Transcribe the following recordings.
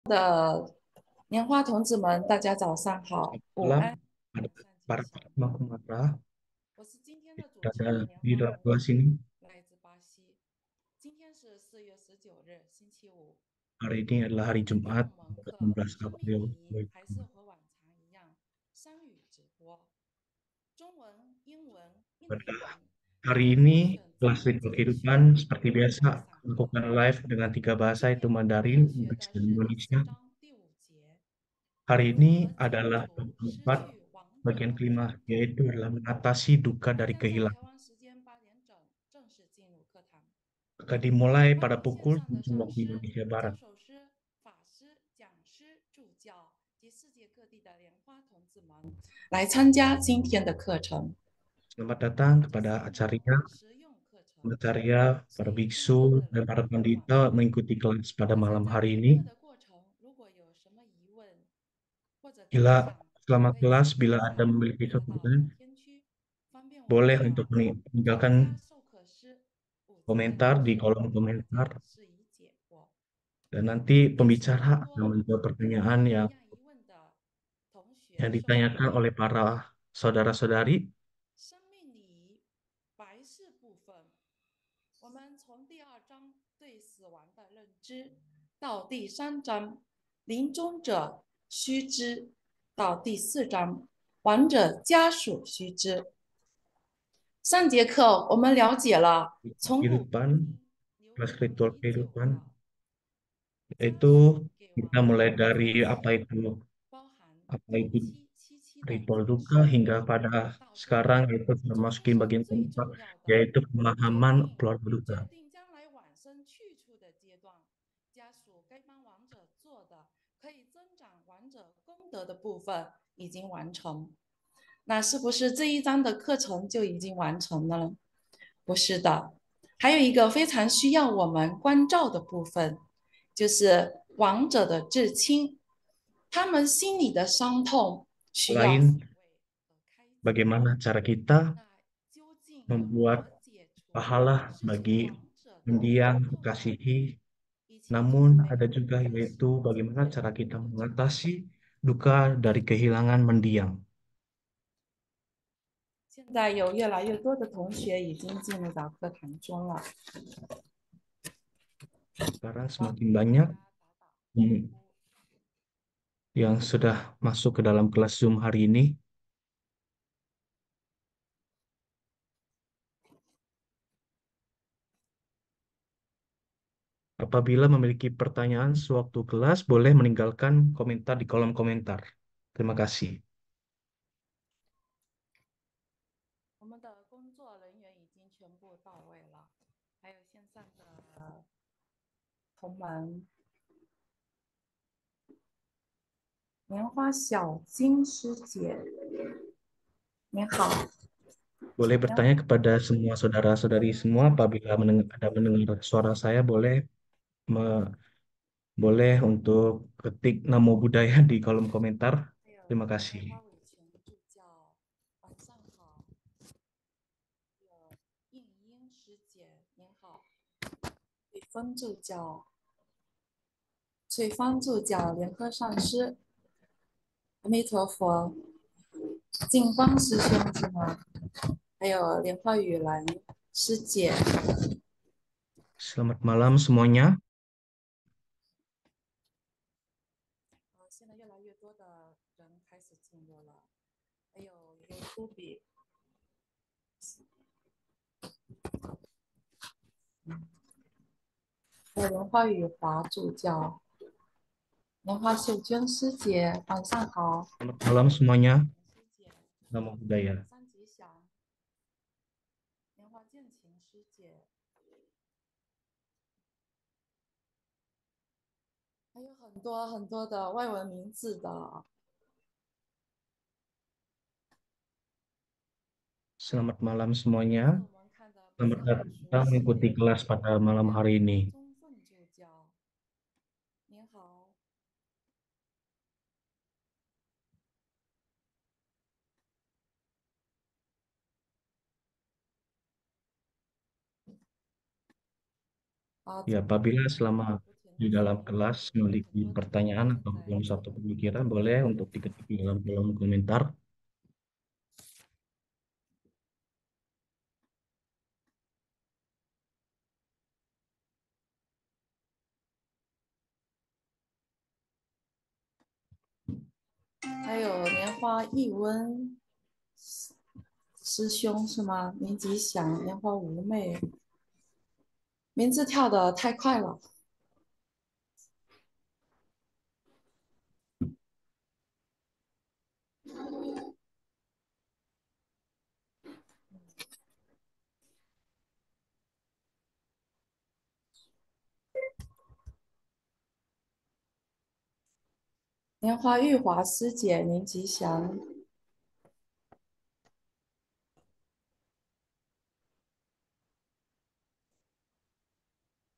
的棉花童子们，大家早上好，午Malam,安，ada 晚上吉 para 祥。peternak marah 我是今天的主持 ada 人棉 di 花 dalam 童子，kelas ini. 来自巴西。今天是4月19日，星期五。Hari ini adalah hari 今天 Jumat, 我们课 18 生命 April 礼仪还是和往常一样，双语直播，中文、英文、印尼 Pada 文，大 hari 家可 ini, 以选 kelas 择 Ritual 继续 Kehidupan 跟着 seperti 我们 biasa 来上课。melakukan live dengan tiga bahasa 今 yaitu 天我们 Mandarin, 要学 Inggris, 的 dan 是第 Indonesia. 4章第5节，Hari 如 ini 何解 adalah 除 bab 失 keempat 去王者 bagian 的 kelima 疼痛。yaitu adalah mengatasi duka 即 dari 将在台 kehilangan. 湾时间8点整正式进入课堂。Akan dimulai 欢 pada 迎线 pukul 上的 7 上 waktu 师、 Indonesia 教 Barat. 授师、法师、讲师、助教及世界各地的莲花童子们来参加今天的课程。 Selamat datang 这是 kepada 一门 acaranya, 实用课程， Macarya, 所 para 以更 biksu, 多的 dan 人 para 来往 pandita 前。 mengikuti kelas pada 大家 malam 在 hari 听课 ini. 的过程，如果有什么疑问或者感 Bila 想， selama 可以 kelas, 在 bila 底 Anda 下 memiliki 发 suatu 到 pertanyaan, 聊天区，方便我 boleh 们 untuk 的专 meninggalkan 家授课师武子健 komentar 老 di 师 kolom 为大 komentar, 家释疑解惑。 dan nanti 也请 pembicara 更 akan 多 menjawab 跟我 pertanyaan 们一 yang 样疑问的同学受益。 ditanyakan oleh para saudara-saudari. 生命礼仪白事部分，我们从第2章对死亡的认知，到第3章临终者须知，到第4章亡者家属须知。上节课我们了解了从古至 Kehidupan, 今流 kelas 传 ritual 已久 kehidupan, 的家 itu 属给 kita 亡 mulai 者 dari 奉 apa 献， itu 包含 apa 头 itu 七的 ritual 仪 duka 式， hingga pada 到最 sekarang 后 yaitu 这些 memasuki 是 bagian 最 keempat 重要的， yaitu 决 pemahaman 定 keluarga duka. 决定将来往生去处的阶段，家属该帮亡者做的，可以增长亡者功德的部分已经完成。那是不是这一章的课程就已经完成了呢？不是的，还有一个非常需要我们关照的部分，就是亡者的至亲，他们心里的伤痛需要抚 Selain 慰和开解。 bagaimana cara kita 那究竟如 membuat 何解除 pahala 失去 bagi 亡者的 mendiang 痛苦？ kekasihi, 以前就 namun 没 ada 有 juga 开始 yaitu 今 bagaimana 天 cara 的 kita 课程。 mengatasi duka dari kehilangan mendiang. 现在有越来越多的同学已经进入到课堂中了。 Sekarang 我要 semakin 给大 banyak 家打打招 hmm, 呼。 yang sudah masuk ke dalam kelas Zoom hari ini. Apabila memiliki pertanyaan sewaktu kelas, boleh meninggalkan komentar di kolom komentar. Terima kasih. 我们的工作人员已经全部到位了，还有线上的同门。棉花小金师姐，您好。 Boleh 棉花 bertanya kepada semua saudara-saudari semua apabila ada mendengar suara saya, me- boleh untuk ketik Namo Buddhaya di kolom komentar. 还有 Terima 莲 kasih. 花伟全助教，晚上好。有应英师姐，您好。水风助教，水方助教，联合上师，阿弥陀佛。净光师兄是吗？还有莲花雨兰师姐。 Selamat malam semuanya. 现在越来越多的人开始进入了，还有一个苏比，还有莲花雨华助教，莲花秀娟师姐，晚上好。 Selamat malam semuanya. 师姐， Namo Buddhaya. 三吉祥，莲花建琴师姐，还有很多很多的外文名字的。 Selamat malam 名 semuanya. 字我们看的不是 Selamat 很熟 datang 悉， mengikuti kelas pada malam 还有 hari ini. 中凤助教，您好。Ya, 总共 apabila 有 selama 福田 di dalam kelas 有 memiliki 很多的同 pertanyaan 学正 atau 在 belum satu pemikiran, boleh untuk diketik di dalam kolom komentar. 还有莲花一温师兄是吗？林吉祥、莲花无媚，名字跳的太快了。莲花玉华师姐林吉祥，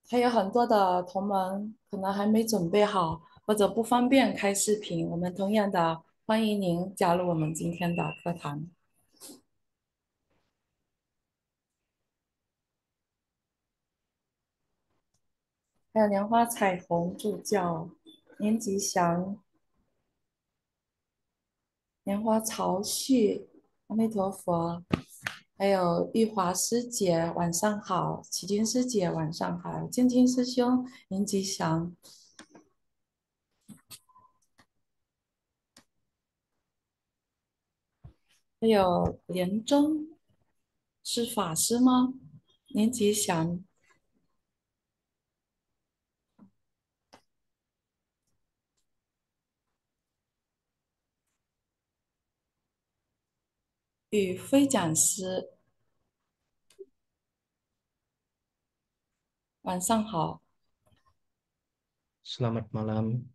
还有很多的同门可能还没准备好，或者不方便开视频，我们同样的欢迎您加入我们今天的课堂。还有莲花彩虹助教林吉祥，莲花潮绪，阿弥陀佛。还有玉华师姐晚上好，启君师姐晚上好，建清师兄林吉祥，还有莲真是法师吗？林吉祥与飞讲师晚上好，Selamat malam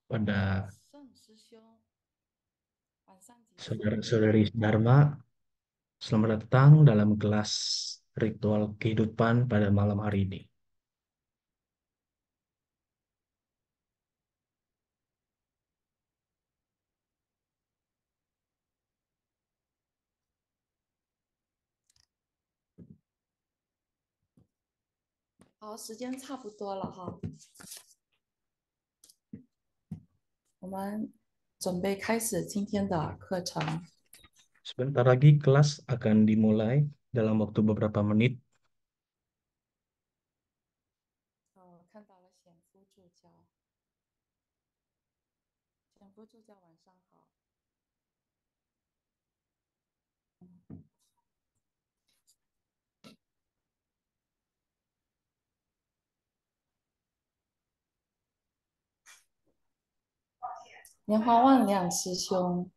pada 盛师兄晚上吉祥。saudara-saudari Dharma. Selamat datang dalam kelas ritual kehidupan pada malam hari ini. 好，时间差不多了哈，我们准备开始今天的课程。Sebentar lagi kelas akan dimulai dalam waktu beberapa menit. 看到了显夫助教，显夫助教晚上好。莲花万亮师兄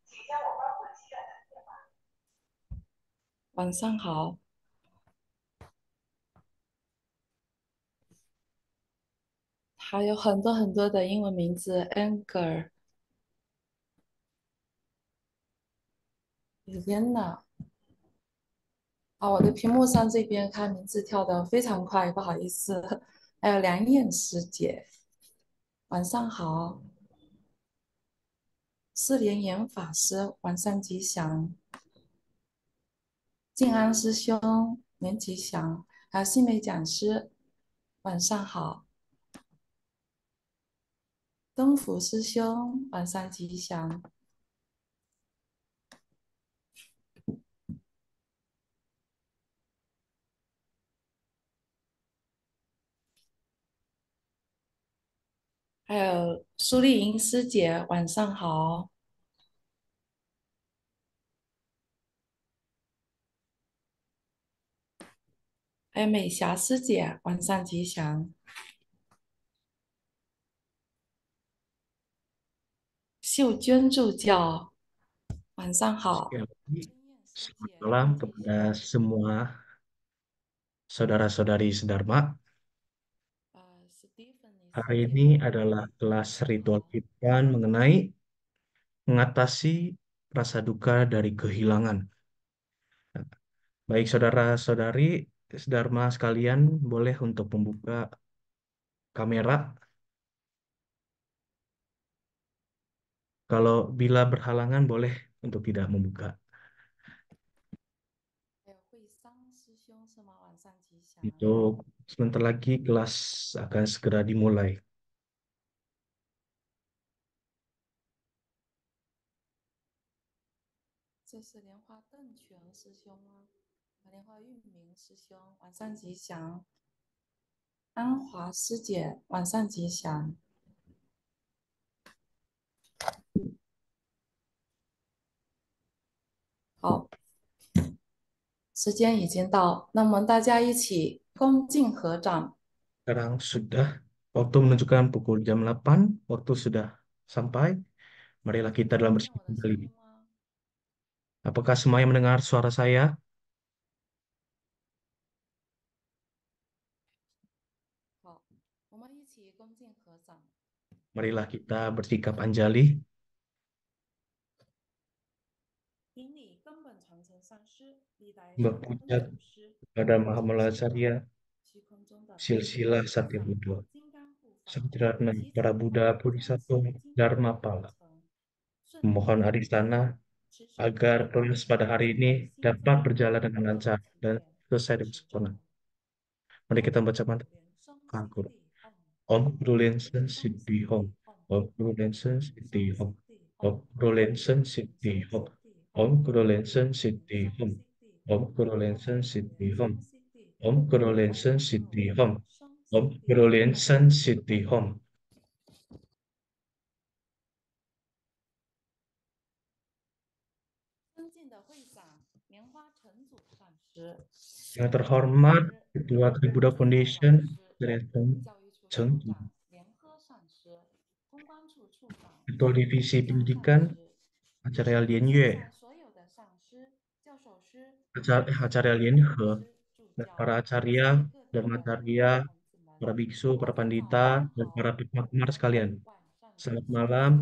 晚上好。还有很多很多的英文名字，Anger、Elena。啊，我的屏幕上这边看名字跳的非常快，不好意思。还有梁燕师姐，晚上好。四莲岩法师，晚上吉祥。静安师兄，年吉祥。还有新梅讲师，晚上好。东福师兄，晚上吉祥。还有苏丽莹师姐，晚上好。还有美霞师姐，晚上吉祥。秀娟助教，晚上好。Sekali lagi, 春燕师 selamat 姐，malam 年吉 kepada 祥。semua saudara-saudari Sedharma. Stephanie 师 Hari 姐，ini adalah kelas 晚上 ritual 好。kehidupan mengenai mengatasi rasa duka dari kehilangan. Baik saudara-saudari Dharma sekalian, boleh untuk membuka kamera. Kalau bila berhalangan, boleh untuk tidak membuka. 还有慧桑师兄是吗？晚上吉祥。Untuk sebentar lagi kelas akan segera dimulai. 这是莲花邓泉师兄吗？莲花玉明师兄，晚上吉祥。安华师姐，晚上吉祥。好，时间已经到，那我们大家一起恭敬合掌。Sekarang sudah waktu menunjukkan pukul jam 8, waktu sudah sampai. Marilah kita 能 dalam 听见 bersih 我的声 kembali. 音吗？Apakah semuanya mendengar suara saya? 好，我们一起恭敬合掌。Marilah kita bersikap anjali, 顶礼根本传承上师，历代圣恩 berpuja 祖师， kepada 普 Maha 贤 Mula 圣导， Carya, 虚空中的诸佛 silsilah 菩 Satya 萨、 Buddha, 金刚护法， Sampurasun 祈 para 请 Buddha 佛将 Bodhisattva 其金刚 Dharma 护 Pala. 成，顺利 Mohon 圆 Adistana 满，持守 agar 莲 tugas 花 pada 宝 hari 座 ini 心 dapat 中， berjalan dengan 普渡 lancar 祈 dan 愿 selesai 万 dengan 事 sempurna. 成。 Mari 嗡 kita baca 普 mantra 莲生 Al-Qur'an. 悉地嗡， Om 普 Kurulen 莲 Sen 生 Siddhi 悉 Hom. 地嗡， Om 普 Kurulen Sen 莲 Siddhi 生 Hom. 悉地 Om 嗡， Kurulen 普 Sen 莲 Siddhi 生 Hom. 悉地 Om 嗡， Kurulen 普 Sen 莲 Siddhi 生 Hom. 悉地 Om 嗡， Kurulen 普 Sen 莲 Siddhi Hom. 生悉地 Om 嗡， Kurulen 嗡 Sen 普 Siddhi 莲 Hom. 生 Om 悉地 Kurulen 嗡。 Sen Siddhi Hom. 尊敬的会长莲花城主上师， Yang 莲花法 terhormat 师， Ketua Tribuddha 自在老 Foundation 师， dari 教育处 Cheng 处长莲科上师， 公关处处长 Ketua 莲 Divisi 科上 Pendidikan 师， Acarya Lien 线 Yue, 上所有的上师、教授师、 Acarya 师、 Lien 讲 He, 师、助 dan 教 para 以 acarya 及各地 dan 的莲 matarya, 花童子们， para biksu, para 大家早 pandita, 上 dan para 好， pikmat sekalian. 晚上吉 Selamat 祥， malam,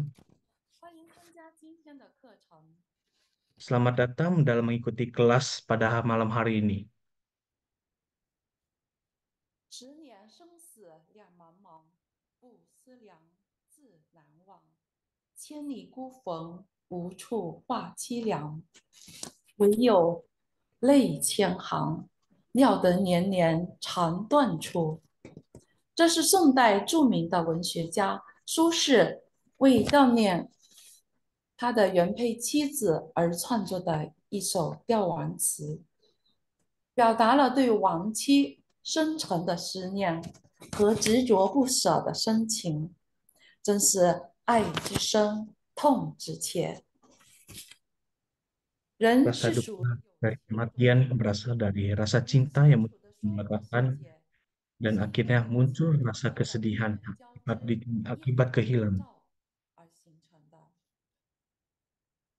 欢迎参加今天的课程。 selamat datang dalam mengikuti kelas pada malam hari ini. 10年生死两茫茫，不思量，自难忘。千里孤坟，无处话凄凉。唯有泪千行，料得年年肠断处。这是宋代著名的文学家苏轼为悼念他的原配妻子而创作的一首悼亡词，表达了对亡妻深沉的思念和执着不舍的深情，真是爱之深，痛之切。人 Rasa 是属 duka 有 dari 情的 kematian 动物， berasal dari rasa 与 cinta 清 yang 楚的说破 menyebabkan 世界， dan 生 akhirnya 命 muncul 从 rasa 交感 kesedihan 电交 akibat, 织，夜 akibat 光 kehilangan. 照而形成的。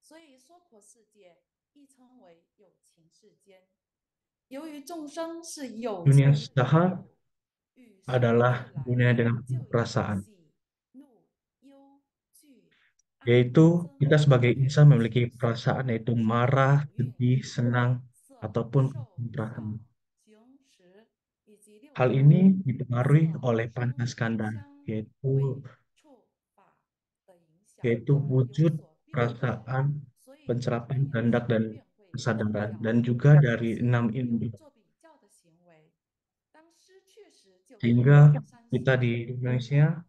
所以说破世界亦称为有情世间。由于众生是有 Dunia 情 usaha 有与生 adalah 俱来， dunia dengan 就 penuh 有 perasaan, 喜怒忧惧爱 yaitu 憎 kita sebagai 嗔 insan memiliki 痴 perasaan 心， yaitu 甚至 marah, 五蕴 sedih, 色 senang, ataupun 受 perasaan. 想行识以及六 Hal 尘， ini dipengaruhi 色 oleh 声 pancaskandha, 香 yaitu 味触法的影响 yaitu 而有 wujud 所变化， perasaan, 所以 pencerapan 人有 kehendak 时 dan 便会比 kesadaran, 较， dan juga 有 dari 时 enam 会有 ini 做比较的行为。当失去时就感 sehingga 到伤 kita 心 di 难 Indonesia 过，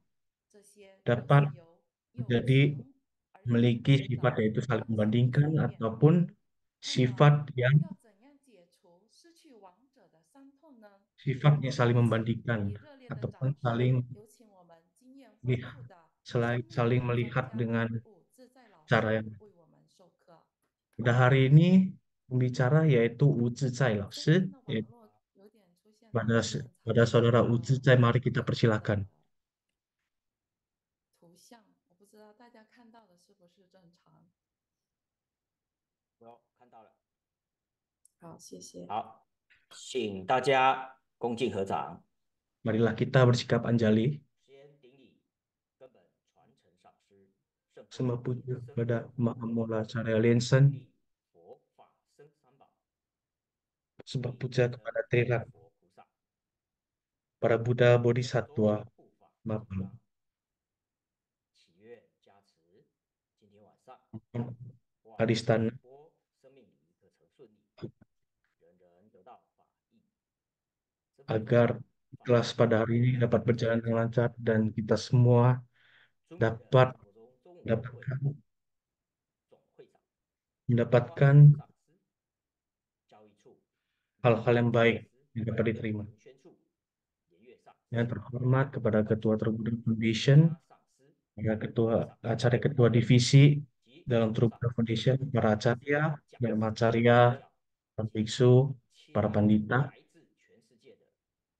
这些都 dapat 是由有 menjadi 情而引 memiliki 起 sifat 的 yaitu saling 当下的 membandingkan 转变。 ataupun 那么 sifat yang 要怎样解除失去亡者的伤痛呢？ sifatnya 我们 saling 一起 membandingkan 以热烈的 ataupun 掌声 saling 有请我们经验丰 lihat, 富的生命 saling 力专 melihat 家 dengan 武自在老 cara 师 yang 为我们授课。 pada hari ini pembicara yaitu Wu Zizai 老今天 师, 的网络有点出现了 pada 不正常 pada 的 saudara Wu Zizai, mari kita 这 persilakan. 个图像，我不知道大家看到的是不是正常。有看到了，好，谢谢。好，请大家恭敬合掌， Marilah kita bersikap anjali, 先顶礼根本传承上师，圣 sembah 惠 puja 僧 kepada 宝 Maha 尊 Mula 者， Carya 顶 Liansen, 礼佛法僧三宝， sembah 顶 puja 礼 kepada 诸 Trirat, 佛菩萨， para Buddha 圣 Bodhisattva, 多护法金 Maha 刚，祈愿加持，今天晚上万 Adistana, 波生命里可成顺利，人人得到法益，身份 agar 法 kelas pada hari ini dapat berjalan dengan lancar dan kita semua 尊贵的 dapat 上国中中文会 mendapatkan 总会长 mendapatkan 上司、交易处、 hal-hal yang 上 baik 司、 yang dapat diterima. 文宣处、研阅上 Yang 司、 terhormat kepada 文 Ketua 宣处、 Terbuka 国 Foundation, 家上司、 para ketua 上司 acara ketua divisi 及 dalam 上 Terbuka 司 Foundation, para 上司 acarya, 讲 Dharma 师、 Acarya, 助教 para 及 biksu, 亲 para pandita, 来自全世界的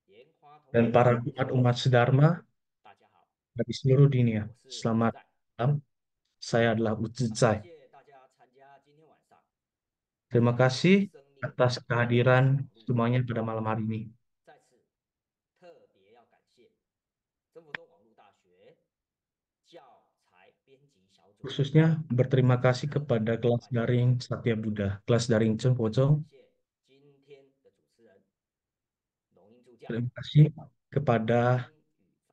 莲花同 dan 学 para 们， umat sedharma 大家好， dari seluruh dunia. 我是 Selamat 在， malam, saya adalah 感 Utsuzai. 谢大家参加今天晚上 Terima 中国 kasih 生命 atas 科 kehadiran 技网络 semuanya pada malam hari ini. 在此特别要感谢真福州网络大学教材编辑小组， Khususnya berterima kasih 特别 kepada kelas 感谢 daring Satya Buddha, kelas daring Chen 更 Pocong. 感谢今天的主持人龙英助教、 Terima kasih 英 kepada 语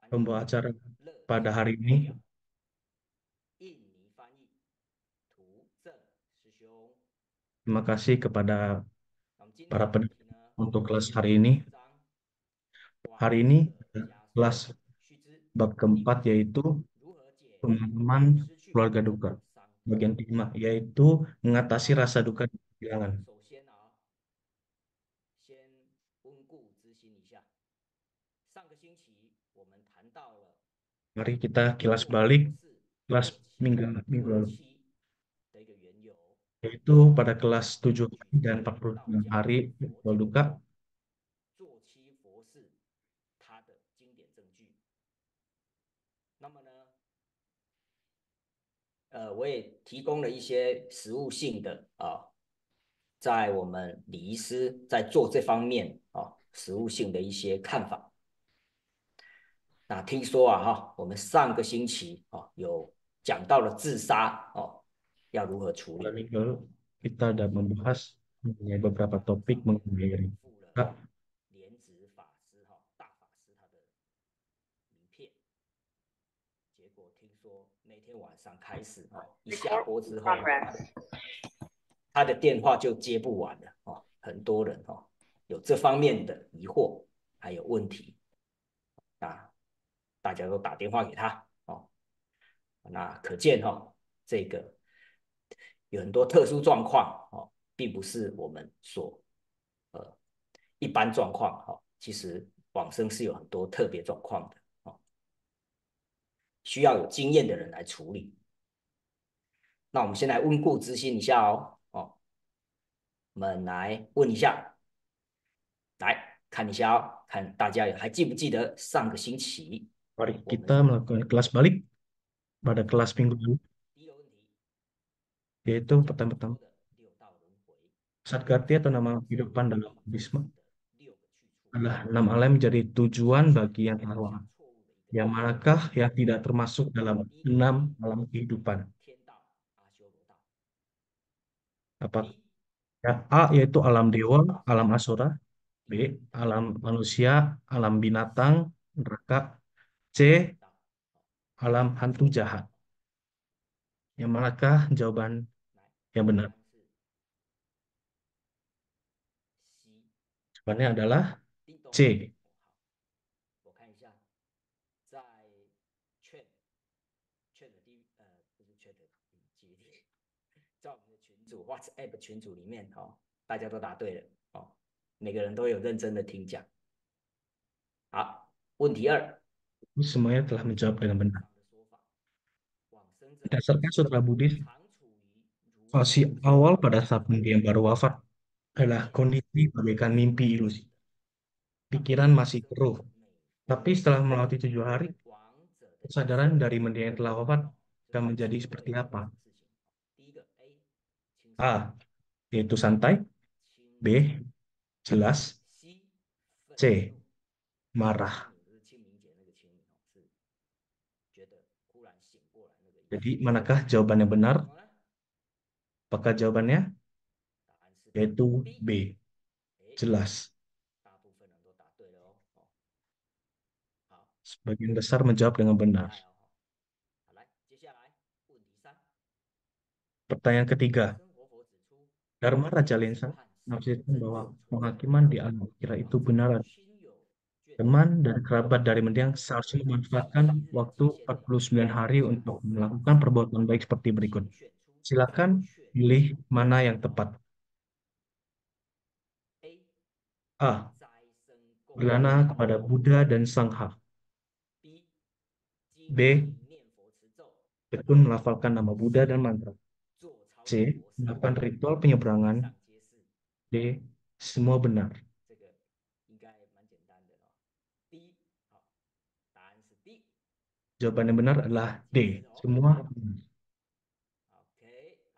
翻译 pembawa acara 乐 pada 清 hari 助 ini. 教、印尼翻译涂正师兄。 Terima kasih kepada 那么今天 para 的主题 pendidik 呢， untuk kelas 是 hari 第 ini. 四章 Hari 黄 ini 色枷锁 kelas 须知 bab 第 keempat 5 yaitu 如何解决 pemahaman 失去 keluarga duka. 伤痛。 Bagian kelima yaitu mengatasi rasa duka dan kehilangan. 首先啊，先温故知新一下。上个星期我们谈到了 Mari kita kilas 做 balik 佛事 kelas 做期 minggu 为 lalu, 期的一个缘由， yaitu pada kelas 7 hari 取 dan 决于道 49 教 hari 佛 ritual 教 duka 做期佛事它的经典证据。那么呢，我也提供了一些实务性的在我们礼仪师在做这方面实务性的一些看法。那听说我们上个星期有讲到了自杀要如何处 Pada 理。 minggu lalu kita ada membahas mengenai beberapa topik 上面 mengenai 也 ring 附了 duka. 莲子法师大法师他的名片。结果听说那天晚上开始一下播之后，他的电话就接不完了很多人有这方面的疑惑还有问题，那大家都打电话给他那可见这个有很多特殊状况并不是我们所一般状况其实往生是有很多特别状况的需要有经验的人来处理。那我们先来温故知新一下我们来问一下，来看一下看大家还记不记得上个星期 Mari kita melakukan kelas balik pada kelas minggu lalu, 第一个问题 yaitu 讲 pertama-tama 说的六道轮回 Satgati atau nama 是 kehidupan dalam 地 Buddhisme 的六个去处， adalah 6 alam menjadi tujuan bagi yang 非 telah 常 wafat. 错误的一个 Yang manakah yang tidak termasuk dalam 6 alam kehidupan? 天道、阿修罗道。 Apa? B Ya, A yaitu alam dewa, alam asura. B, alam manusia, alam binatang, neraka. C, 道 alam hantu jahat. Yang manakah jawaban 来， yang 答 benar? 案是 C。 Jawabannya adalah 叮咚 C. 好，我看一下，在券的不是券的集里，在我们的群组 WhatsApp 群组里面大家都答对了每个人都有认真的听讲。好，问题二， Ini semuanya telah menjawab dengan 正 benar. 常的说法，往生者 Berdasarkan sutra Buddhis, 常处于如梦 fase 之 awal 中 pada saat dia baru wafat adalah kondisi bagaikan mimpi ilusi. 那 Pikiran 往 masih 生 keruh, 每 tapi setelah melewati 7 hari, 亡者的 kesadaran dari mendiang yang telah wafat 这 akan 是 menjadi 轻 seperti 微的 apa? 事情。第一个 A 轻 A, 松 yaitu santai. 轻 B, jelas. C 愤 C, 怒 marah. 清明不是清明节那个清明是觉得忽然醒过来那个意思。 Jadi, manakah jawaban yang benar? 什么呢？ Apakah jawabannya? 答案是 Yaitu B。 B, 诶 jelas. 大部分人都答对了好， Sebagian besar menjawab dengan 厉 benar. 害好，来，接下来问题三。 Pertanyaan ketiga, 生活佛指出， Dharma Raja 审 Lensa 判是 menafsirkan 真 bahwa 正存在。 penghakiman di alam akhirat itu 往 benar. 生亲友眷属 Teman dan kerabat dari mendiang 生 seharusnya 活在 memanfaatkan 7日 waktu 期限内 49 hari untuk melakukan perbuatan baik seperti berikut. 请选出 Silakan pilih mana yang tepat. A. A. 斋生供 Berlana kepada Buddha dan Sangha. B. 精 B. 勤念佛持咒 Tekun melafalkan nama Buddha dan mantra. 做超 C. 度佛事 Melakukan ritual 以 penyeberangan. 上皆是 D. Semua benar. 这个应该蛮简单的哦。D 好，答案是 D。 Jawaban yang benar adalah D. Semua benar. OK，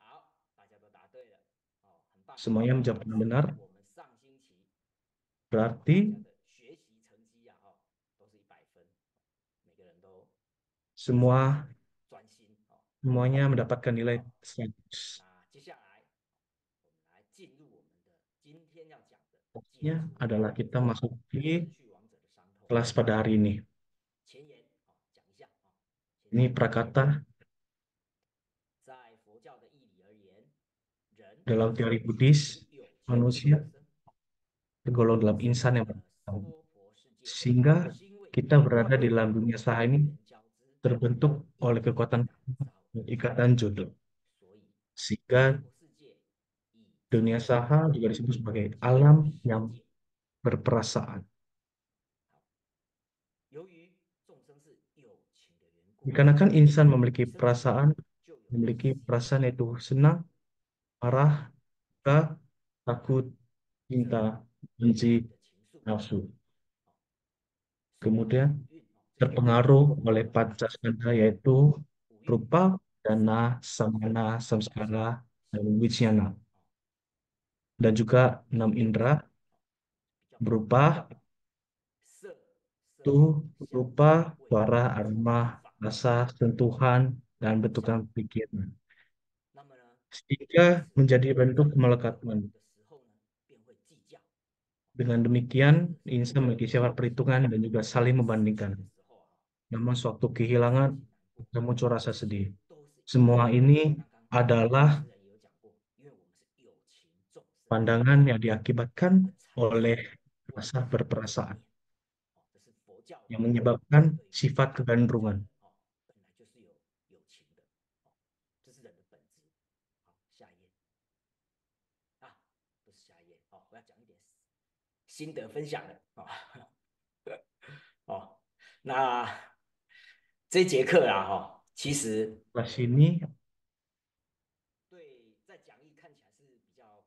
好，大家都答对了，哦，很棒。 Semuanya menjawab dengan benar. 我们上星期 Berarti 大家的学习成绩啊，哦，都是100分，每个人都 semua 专心哦。 semuanya mendapatkan nilai 100. 那接下来我们来进入我们的今天要讲的 Selanjutnya adalah kita masuk di 程序王者的伤痛 kelas pada hari ini. 前言，哦，讲一下哦。 Ini prakata 在佛教的义理而言，人 dalam teori Buddhis, 有 manusia 生 tergolong dalam insan yang 的 bertahu. 娑婆世界， Sehingga 心为 kita berada di dalam dunia saha ini 缘交织， terbentuk oleh kekuatan 造 dan ikatan jodoh. 所以 Sehingga 娑婆世界以 dunia saha juga disebut sebagai alam yang berperasaan. 由于众生是有情的缘故， Dikarenakan insan memiliki 生起 perasaan, 就有 memiliki perasaan yaitu senang, marah, suka, takut, cinta, benci, 的情愫， nafsu. 受 Kemudian 运哦，这个 terpengaruh oleh pancasila yaitu 五蕴 rupa, dana, samana, samskara, dan wijnana. Dan juga 6 indera 比较 berupa 色、色 itu rupa, 味 suara, aroma, 法。 rasa, sentuhan, dan bentukan pikiran. 那么呢， Sehingga menjadi bentuk 有 melekatkan. 的时候呢，便会计较。 Dengan demikian, insan memiliki sifat perhitungan dan juga saling 失 membandingkan. 去的时候啊， Namun sewaktu kehilangan, 心难过， akan muncul rasa sedih. 都是 Semua ini 刚刚 adalah 诗人也有讲过，因为我们是有情众生， pandangan yang diakibatkan 而产 oleh 生 rasa berperasaan 哦，这是佛教 yang menyebabkan sifat kegantungan. 哦，本来就是有情的哦，这是人的本质。好，下一页啊，不是下一页哦，我要讲一点心得分享的哦。哦，那这节课啊，哈，其实 Kelas ini 对在讲义看起来是比较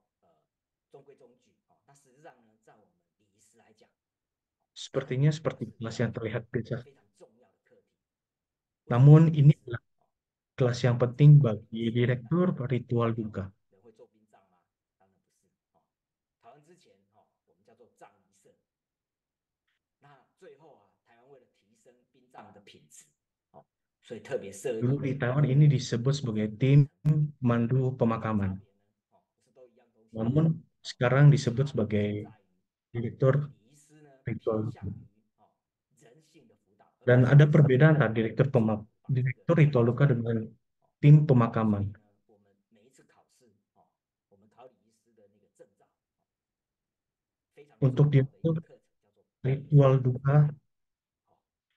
中规中矩哦，那实际上呢，在我们礼仪师来讲， sepertinya seperti kelas yang terlihat biasa. 非常重要的课题。 Namun ini adalah kelas yang penting bagi direktur ritual duka. 人会做殡葬吗？当然不是哦。台湾之前哦，我们叫做葬仪社。那最后啊，台湾为了提升殡葬的品质，哦，所以特别设立 Dulu di Taiwan ini disebut sebagai tim pemandu 差 pemakaman. 别呢，哦，不是都一样东西。 Namun sekarang disebut 差别 sebagai 是在于 direktur 礼仪师呢 ritual 偏 duka. 向于哦人性的辅导，而 Dan 不是 ada perbedaan antara direktur 把这个 direktur ritual duka dengan tim 所以 pemakaman. 呢，我们每一次考试哦，我们考礼仪师的那个证照，非常 Untuk 重要的一 direktur 个课程叫做 ritual duka,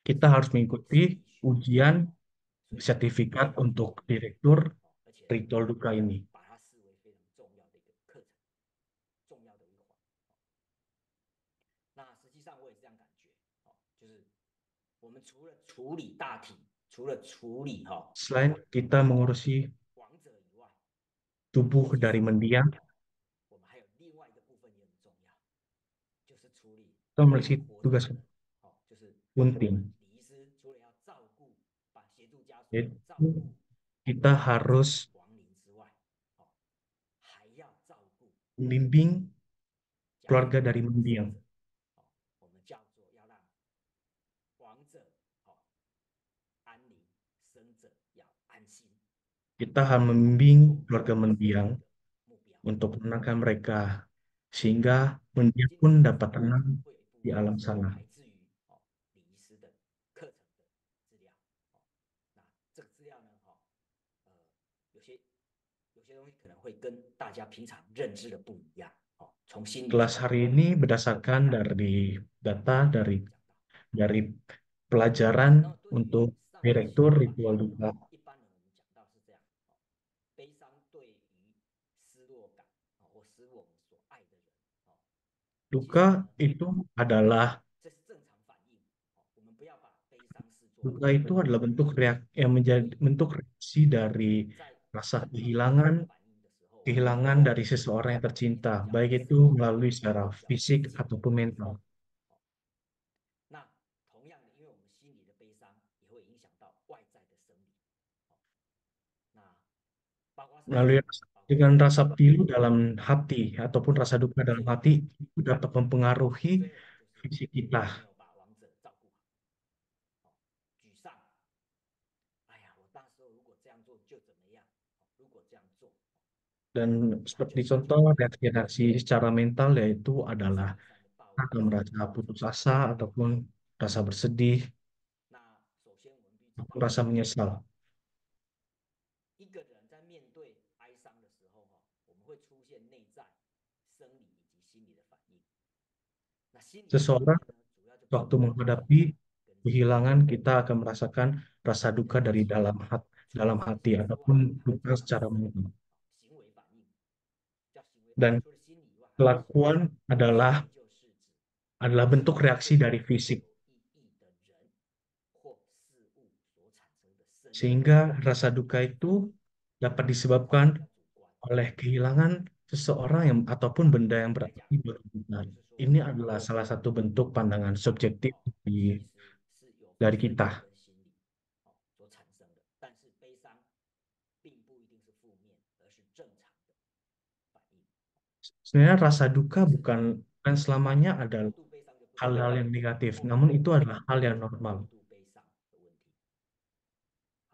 kita harus mengikuti ujian 所以 sertifikat untuk direktur 而且 ritual duka ini. 把它视为非常重要的一个课程，重要的一环。那实际上我也是这样感觉，哦，就是我们除了处理大体，除了处理哈 Selain kita mengurusi 亡者以外， tubuh dari mendiang, 我们还有另外一个部分也很重要，就是处理 kita memiliki 活 tugas 着的人，哦，就是 penting, 礼仪师除了要照顾，把协助家属照顾 yaitu kita harus 亡灵之外，哦，还要照顾 membimbing 家属 keluarga dari 生 mendiang. 者，哦，我们叫做要让亡者哦安宁，生者要安心。 Kita harus membimbing keluarga mendiang 目标。 untuk menenangkan mereka, sehingga mendiang 今 pun 天 dapat tenang 会有一 di 部分 alam sana. 来自于哦礼仪师的课程的资料，哦，那这个资料呢，哦，有些东西可能会跟大家平常认知的不一样，哦，从心理 Kelas 学 hari ini berdasarkan dari data 讲到， dari 那 pelajaran 么对于 untuk 上 direktur 习 ritual duka. 一般人我们讲到是这样，哦，悲伤对于失落感或失落我们所爱的人Duka itu adalah 这是正常反应我们不要把悲伤视作 duka itu adalah bentuk yang menjadi bentuk reaksi dari 在 rasa 反应的时候 kehilangan dari seseorang yang tercinta, baik itu melalui secara fisik ataupun mental. 那同样的，因为我们心里的悲伤也会影响到外在的生理，那包括什么？ Melalui dengan rasa pilu dalam hati ataupun rasa duka dalam hati itu dapat mempengaruhi 最后就是 fisik 没 kita. 有把王者照顾好，沮丧，哎呀，我那时候如果这样做就怎么样，如果这样做， Dan seperti contoh reaksi secara mental yaitu adalah 上的暴 akan 力。 merasa putus asa ataupun rasa bersedih 那首先我们必须知 ataupun 道， rasa menyesal. 一个人在面对哀伤的时候我们会出现内在、生理以及心理的反应。那心理的反应 Seseorang 呢，主要就 waktu 包括 menghadapi 跟 kehilangan, kita akan merasakan rasa duka dari dalam hati ataupun duka secara mental. 行为反应，叫行为 Dan 除了心理以外， kelakuan adalah 就是指 bentuk reaksi dari fisik. 意义的人或事物所产生的生理 Sehingga rasa duka itu dapat disebabkan 比较主观。 oleh kehilangan seseorang yang ataupun benda yang berarti bagi kita. Ini adalah salah satu bentuk pandangan subjektif 其实是有 dari kita. 跟心理所产生的，但是悲伤并不一定是负面，而是正常的反应。 Sebenarnya rasa duka bukan selamanya adalah 度悲伤就不 hal-hal yang negatif, namun itu adalah hal yang normal. 度悲伤的问题。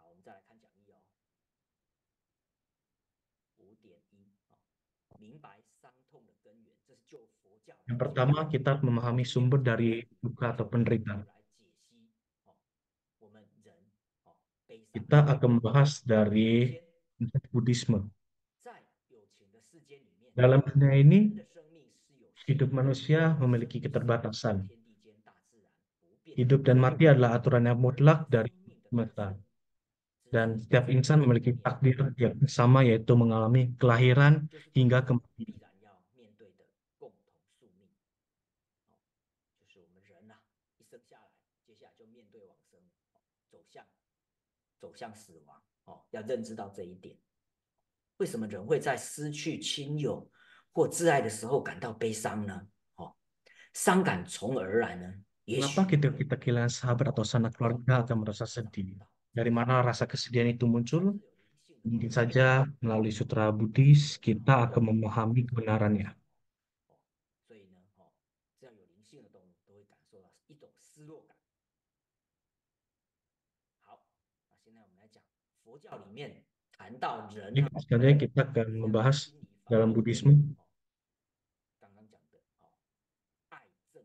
好，我们再来看讲义5.1明白伤痛的根源，这是就佛教 Yang pertama, kita memahami sumber dari duka atau penderitaan. 来解析我们人悲伤。 Kita akan membahas dari Buddhisme. 在有情的世界里面， Dalam dunia ini, 人的生命是有限的 hidup manusia memiliki 天 keterbatasan. 地间大自然不变， Hidup dan mati adalah aturan yang mutlak dari semesta. Dan setiap insan memiliki takdir yang sama, yaitu mengalami kelahiran 就是 hingga 必 kematian. 然要面对的共同宿命。就是我们人一生下来，接下来就面对往生，走向死亡要认知到这一点。为什么人会在失去亲友或挚爱的时候感到悲伤呢？伤感从而来呢？也许 Kenapa kita kehilangan sahabat atau sanak keluarga akan merasa sedih? Dari mana rasa kesedihan itu muncul? Mungkin saja melalui sutra Buddhis kita akan memahami kebenarannya. 所以呢，只要有灵性的动物都会感受到一种失落感。好，那现在我们来讲佛教里面谈到人 Jadi selanjutnya kita akan membahas dalam Buddhisme 刚刚讲的爱憎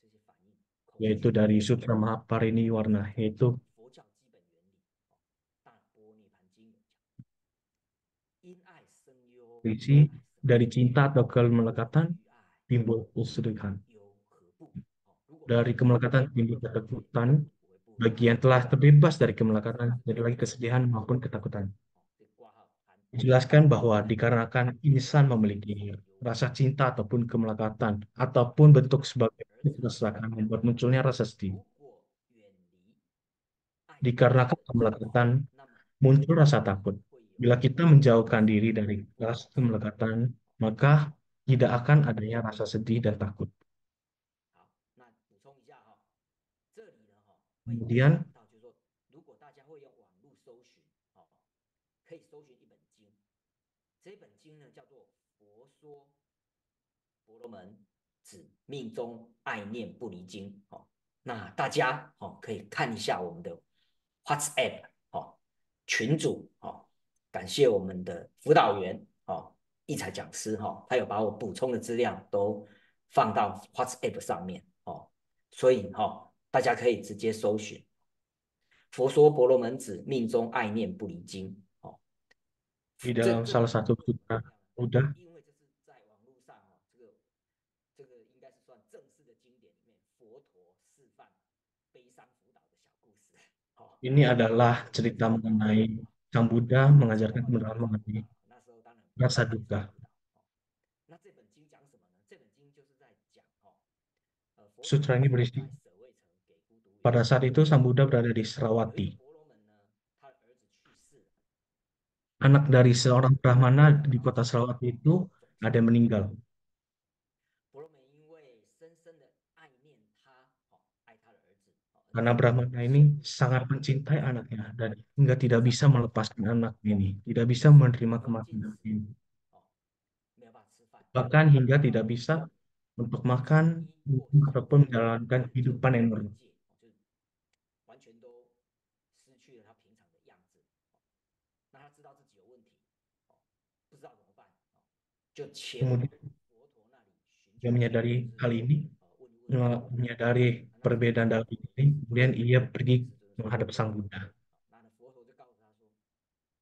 这些反应， yaitu dari Sutra Mahapariniwarna, yaitu 佛教基本原理大般涅盘经有讲，因爱生忧， berisi dari cinta atau kemelekatan timbul kesedihan. 忧何不？ Dari kemelekatan timbul ketakutan. Bagi yang telah terbebas dari kemelekatan, jadi lagi kesedihan maupun ketakutan. Dijelaskan bahwa dikarenakan insan memiliki rasa cinta ataupun kemelekatan, ataupun bentuk sebagai keserakahan membuat munculnya rasa sedih. Dikarenakan kemelekatan, muncul rasa takut. Bila kita menjauhkan diri dari rasa kemelekatan, maka tidak akan adanya rasa sedih dan takut. Kemudian, 如果大家会用网络搜寻可以搜寻一本经，这本经呢叫做《佛说婆罗门子命中爱念不离经》那大家可以看一下我们的 WhatsApp 群组感谢我们的辅导员义才讲师他有把我补充的资料都放到 WhatsApp 上面所以大家可以直接搜寻《佛说婆罗门子命中爱念不离经》di dalam salah satu sutra Buddha, 因为这是在网络上这个应该是算正式的经典里面，佛陀示范悲伤辅导的小故事。 ini adalah cerita mengenai Sang Buddha mengajarkan kebenaran mengenai 那时候当然 rasa duka. 那这本经讲什么呢？这本经就是在讲佛陀 Sutra ini 在 berisi 舍卫城给孤独园， pada saat itu Sang Buddha berada di 有一 Serawati. 个婆罗门呢，他的儿子去世了， Anak dari seorang Brahmana di kota Serawati itu ada yang meninggal. 婆罗门因为深深的爱念他，爱他的儿子， Karena Brahmana ini sangat mencintai anaknya dan hingga tidak bisa melepaskan anak ini, tidak bisa menerima kematian ini. 没有办法吃饭， Bahkan hingga tidak bisa untuk makan ataupun menjalankan kehidupan yang normal. 就是完全都失去了他平常的样子。那他知道自己有问题，不知道怎么办，就前往 Kemudian 佛陀那里寻 dia 求 menyadari hal ini, 问一问。 menyadari perbedaan dalam diri ini, kemudian ia pergi menghadap Sang Buddha. 那佛陀就告诉他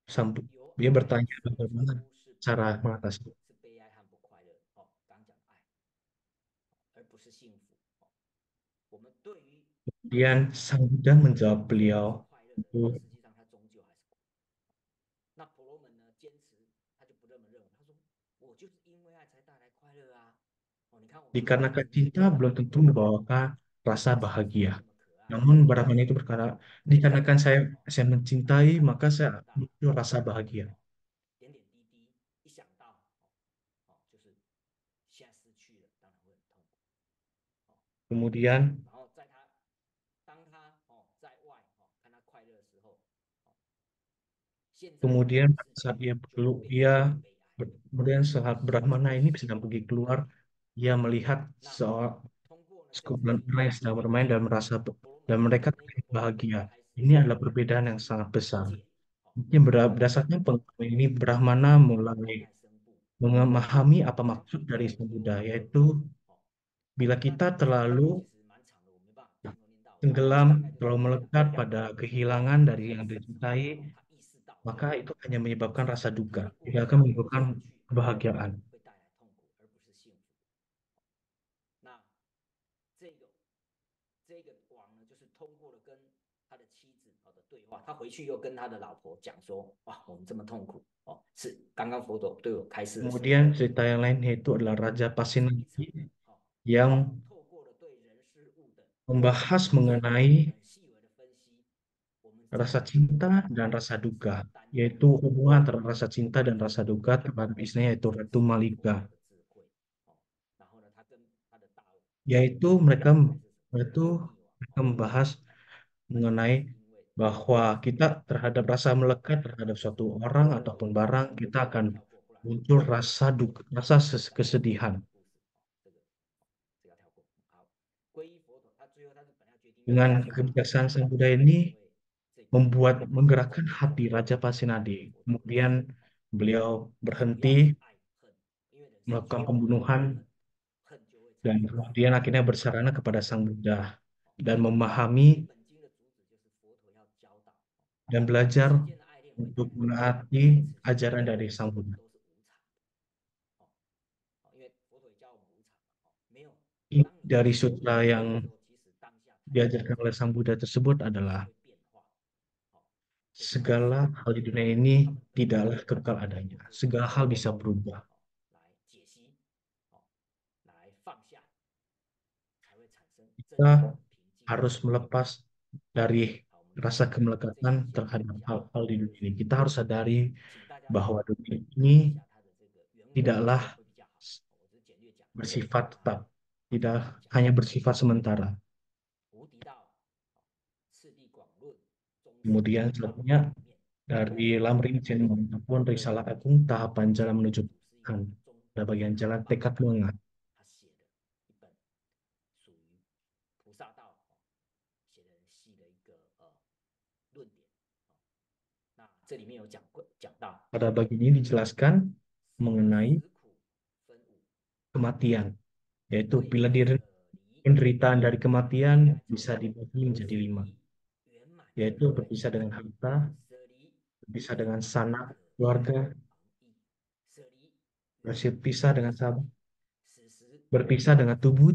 说， Dia bertanya bagaimana cara mengatasi. 是悲哀和不快乐，刚讲爱，而不是幸福。我们对于 Kemudian Sang Buddha menjawab beliau, 快乐的， itu 实际上他终究还是苦。那婆罗门呢，坚持他就不这么认为，他说我就是因为爱才带来快乐啊。你看我们 dikarenakan cinta belum tentu membawakan rasa bahagia. Namun Brahmana itu berkata, dikarenakan saya mencintai, maka saya muncul rasa bahagia. 点点滴滴一想到，就是现在失去了，当然会很痛苦。 Kemudian 然后当他在外看他快乐的时候，现在 kemudian saat 就 ia 悲哀。 kemudian saat Brahmana ini sedang pergi keluar, ia melihat sekumpulan orang yang sedang bermain dan merasa dan mereka terlihat bahagia. Ini adalah perbedaan yang sangat besar. Mungkin berdasarkan pengalaman ini Brahmana mulai memahami apa maksud dari Sang Buddha, yaitu bila kita terlalu tenggelam, terlalu melekat pada kehilangan dari yang dicintai, maka itu hanya menyebabkan rasa duka, tidak akan menyebabkan kebahagiaan. 会带来痛苦，而不是幸福。那这个王呢，就是通过了跟他的妻子的对话，他回去又跟他的老婆讲说，哇，我们这么痛苦是刚刚佛陀对我开示的时候。 Kemudian cerita yang lain yaitu adalah Raja Pasenadi yang 透过了对人事物的 membahas mengenai 很细微的分析，我们 rasa cinta dan rasa duka, yaitu hubungan antara rasa cinta dan rasa duka terhadap istrinya yaitu Ratu Malika. 的智慧，然后呢，他跟他的大Yaitu mereka membahas mengenai bahwa kita terhadap rasa melekat terhadap suatu orang ataupun barang, kita akan muncul rasa duka, rasa kesedihan. Dengan kebijaksanaan Sang Buddha ini menggerakkan hati Raja Pasenadi. Kemudian beliau berhenti melakukan pembunuhan dan kemudian akhirnya bersarana kepada Sang Buddha dan memahami dan belajar untuk menaati ajaran dari Sang Buddha. Dari sutra yang diajarkan oleh Sang Buddha tersebut adalah segala hal di dunia ini tidaklah kekal adanya. Segala hal bisa berubah. Kita harus melepas dari rasa kemelekatan terhadap hal-hal di dunia ini. Kita harus sadari bahwa dunia ini tidaklah bersifat tetap, tidak hanya bersifat sementara. Kemudian selanjutnya dari Lamrim Channel ataupun Risalah Agung tahapan jalan menuju Tuhan pada bagian jalan tekad menengah. Pada bagian ini dijelaskan mengenai kematian, yaitu bila penderitaan dari kematian bisa dibagi menjadi 5, yaitu berpisah dengan harta, berpisah dengan sanak keluarga, berpisah dengan sahabat, berpisah dengan tubuh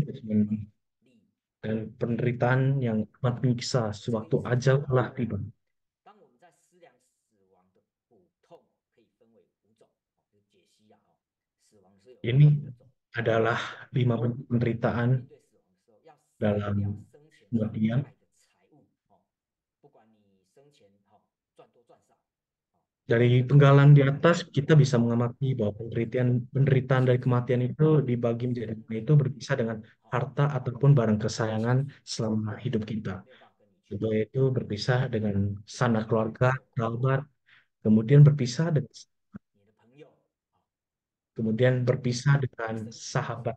dan penderitaan yang amat menyiksa sewaktu ajal telah tiba. Ini adalah 5 bentuk penderitaan dalam kematian. Dari penggalan di atas, kita bisa mengamati bahwa penderitaan dari kematian itu dibagi menjadi lima, itu berpisah dengan harta ataupun barang kesayangan selama hidup kita. Yaitu berpisah dengan sanak keluarga, kerabat, kemudian berpisah dengan sahabat.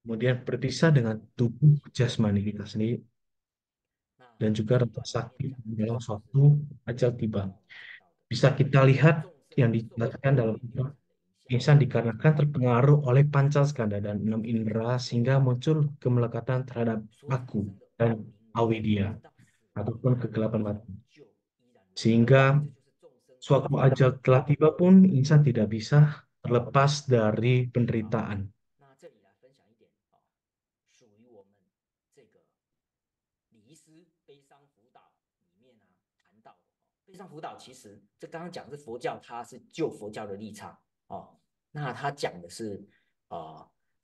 Kemudian berpisah dengan tubuh jasmani kita sendiri dan juga rasa sakit dalam suatu ajal tiba. Bisa kita lihat yang dijelaskan dalam itu, insan dikarenakan terpengaruh oleh pancaskanda dan 6 indera sehingga muncul kemelekatan terhadap aku dan awidia ataupun kegelapan mati. Sehingga suatu ajal telah tiba pun insan tidak bisa terlepas dari penderitaan.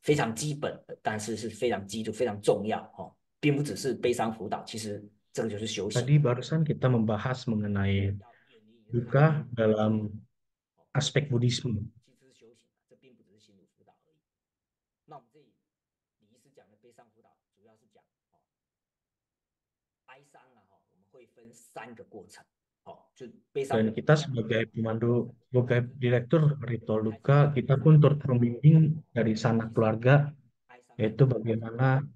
非常基本的，但是是非常基础、非常重要哦，并不只是悲伤辅导，其实这个就是修 Tadi 行。 barusan kita membahas mengenai duka dalam aspek Buddhisme. 其实是修行，这并不只是心理辅导而已。那我们这里李医师讲的悲伤辅导，主要是讲哀伤啊，我们会分3个过程，就悲伤。 Dan kita sebagai pemandu, sebagai direktur ritual duka, kita pun turut membimbing dari sanak keluarga, yaitu bagaimana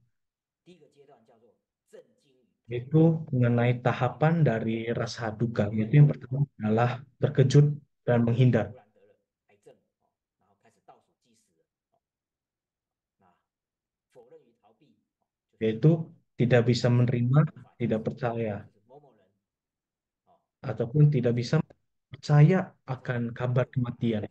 itu mengenai tahapan dari rasa duka. Yaitu yang pertama adalah terkejut dan menghindar. Yaitu tidak bisa menerima, tidak percaya, ataupun tidak bisa percaya akan kabar kematian.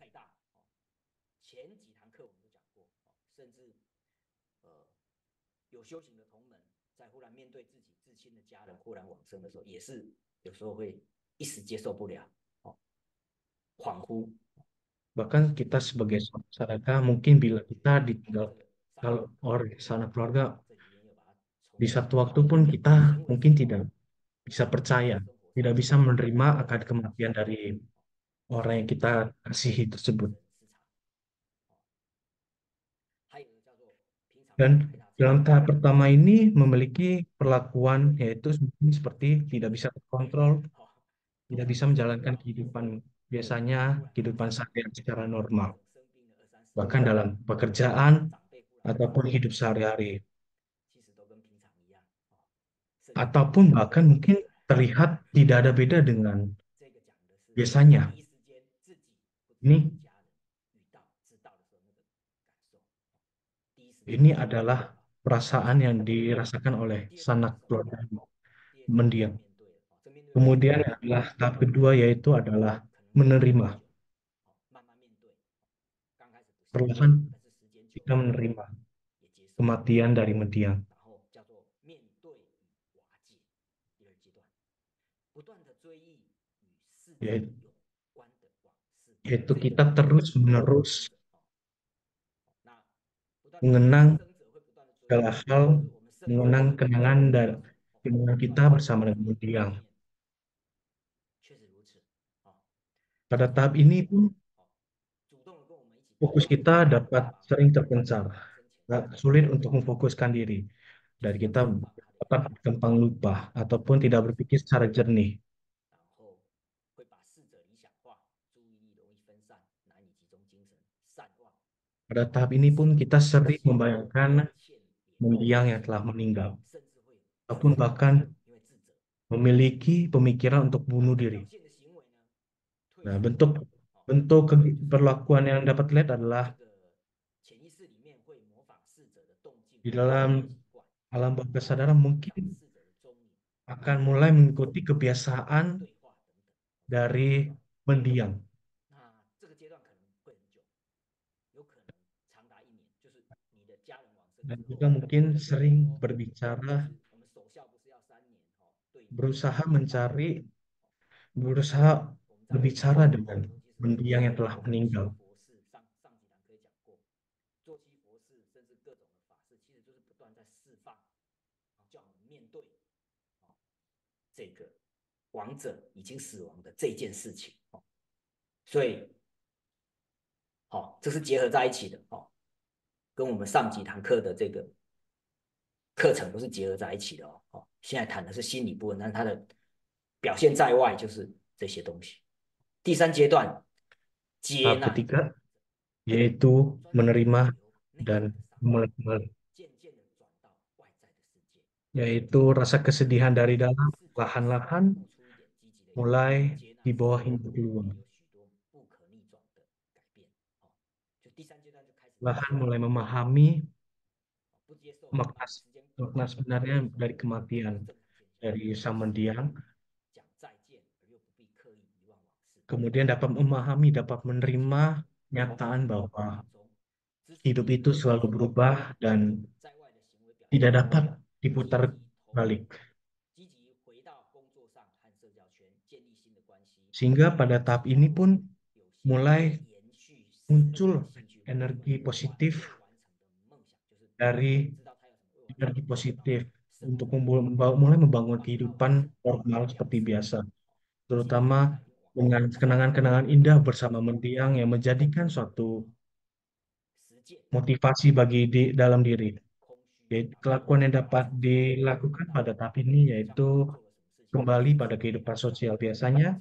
Bahkan kita sebagai masyarakat mungkin bila kita ditinggal kalau oleh sanak keluarga di satu waktu pun kita mungkin tidak bisa percaya, tidak bisa menerima akan kematian dari orang yang kita kasihi tersebut. Dan dalam tahap pertama ini memiliki perlakuan yaitu seperti tidak bisa terkontrol, tidak bisa menjalankan kehidupan biasanya, kehidupan sehari-hari secara normal, bahkan dalam pekerjaan ataupun hidup sehari-hari, ataupun bahkan mungkin terlihat tidak ada beda dengan biasanya. Ini adalah perasaan yang dirasakan oleh sanak keluarga mendiang. Kemudian adalah tahap kedua yaitu adalah menerima. Perlahan kita menerima kematian dari mendiang. Yaitu kita terus-menerus mengenang segala hal, mengenang kenangan dan kenangan kita bersama dengan mendiang. Pada tahap ini pun fokus kita dapat sering terpencar, sulit untuk memfokuskan diri, dan kita dapat gampang lupa ataupun tidak berpikir secara jernih. Pada tahap ini pun kita sering membayangkan mendiang yang telah meninggal, ataupun bahkan memiliki pemikiran untuk bunuh diri. Nah, bentuk perlakuan yang dapat dilihat adalah di dalam alam bawah kesadaran mungkin akan mulai mengikuti kebiasaan dari mendiang. dan juga mungkin sering berbicara, berusaha mencari, berusaha berbicara dengan mendiang yang telah meninggal. 坐骑佛事，甚至各种的法事，其实就是不断在释放，叫我们面对这个亡者已经死亡的这件事情。所以，这是结合在一起的，跟我们上几堂课的这个课程都是结合在一起的哦。现在谈的是心理部分，但是它的表现在外就是这些东西。第三阶段，接 Tahap 纳， ketiga yaitu menerima dan melek-melek, 渐渐的转到外在的世界， yaitu rasa kesedihan dari dalam perlahan-lahan 付出一点积极的 mulai 接纳 di bawah hingga keluar. 有许多不可逆转的改变。就第三阶段就开始 Perlahan mulai memahami 不接受 makna, 时间 makna sebenarnya dari kematian 正常现象， dari sang mendiang, 讲再见而又不必刻意遗忘往事。 kemudian dapat memahami, dapat menerima nyataan bahwa 知足 hidup itu selalu berubah dan 在外的行为表 tidak 现 dapat diputar balik. 积极回到工作上和社交圈建立新的关系， Sehingga pada tahap ini pun 有些 mulai 延续 muncul 兴趣 energi 未 positif 完成的梦想，就是 dari 知道他有什么未完成 energi positif untuk mulai membangun kehidupan normal seperti biasa, terutama dengan kenangan-kenangan indah bersama mendiang yang menjadikan suatu 实践 motivasi bagi dalam diri. 空虚 Yaitu kelakuan yang dapat dilakukan pada tahap ini yaitu 做了什么事情， kembali pada kehidupan sosial biasanya,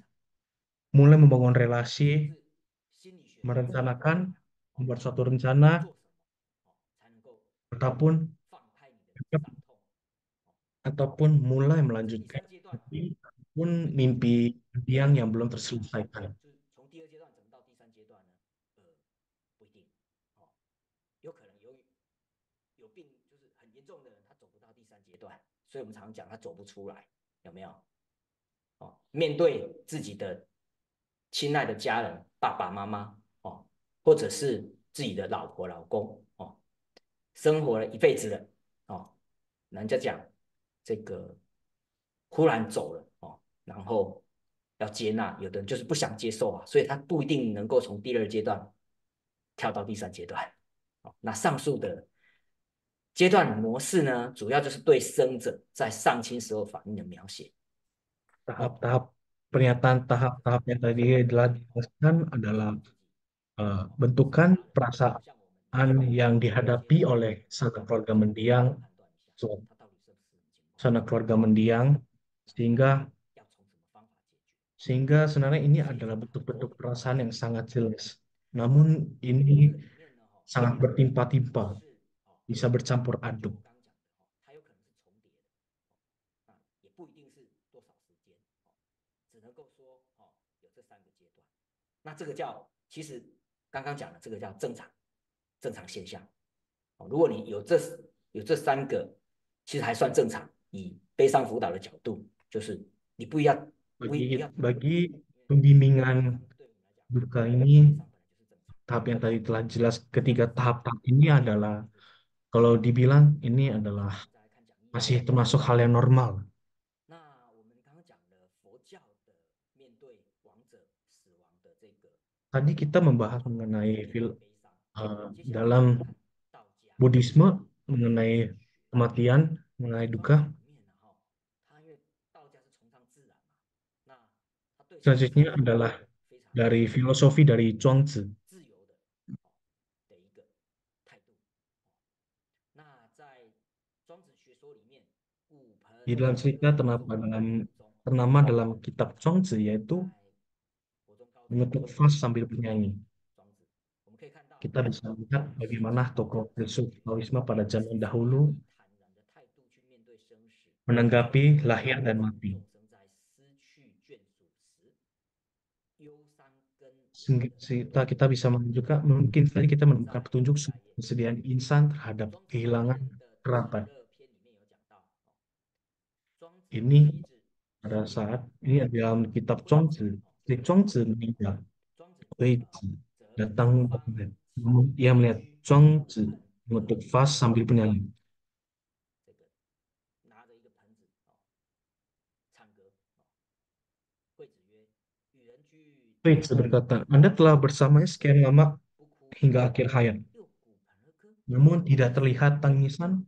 mulai membangun relasi, 是心理学 merencanakan, membuat suatu rencana, 做什么才能够 ataupun 放开你的伤痛。 ataupun mulai 这第 melanjutkan 三阶段 ataupun mimpi yang belum terselesaikan. 就是从第二阶段怎么到第三阶段呢？不一定，有可能有病就是很严重的人，他走不到第三阶段，所以我们常讲他走不出来，有没有？面对自己的亲爱的家人，爸爸妈妈或者是自己的老婆老公生活了一辈子了人家讲这个忽然走了然后要接纳，有的人就是不想接受啊，所以他不一定能够从第二阶段跳到第三阶段。那上述的阶段模式呢，主要就是对生者在丧亲时候反应的描写。 Tahap-tahap pernyataan tahap-tahap yang tadi telah dijelaskan adalah bentukan perasaan yang dihadapi oleh sanak keluarga mendiang, sanak keluarga mendiang, sehingga sebenarnya ini adalah bentuk-bentuk perasaan yang sangat jelas. Namun ini sangat bertimpa-timpa, bisa bercampur aduk. 那这个叫，其实刚刚讲的这个叫正常现象。如果你有这三个，其实还算正常。以悲伤辅导的角度，就是你不要 Bagi pembimbingan duka ini, tahap yang tadi telah jelas, ketiga tahap-tahap ini adalah, kalau dibilang ini adalah masih termasuk hal yang normal. Tadi kita membahas mengenai dalam Buddhisme mengenai kematian, mengenai duka. Selanjutnya adalah dari filosofi dari Zhuangzi. Di dalam cerita ternama dalam kitab Zhuangzi yaitu mengetuk vas sambil bernyanyi. Kita bisa lihat bagaimana tokoh filsuf Taoisme pada zaman dahulu menanggapi lahir dan mati. Kita bisa menunjukkan, mungkin tadi kita menemukan petunjuk kesedihan insan terhadap kehilangan kerabat. Ini pada saat ini dalam kitab Zhuangzi, Zhuangzi meninggal, Wei Zi datang, ia melihat Zhuangzi mengetuk vas sambil bernyanyi. 这个拿着一个盆子唱歌惠子曰：“与人居 Fritz berkata, Anda telah bersamanya sekian lama 不哭 hingga akhir hayat, 又鼓盆而歌。” namun tidak terlihat tangisan,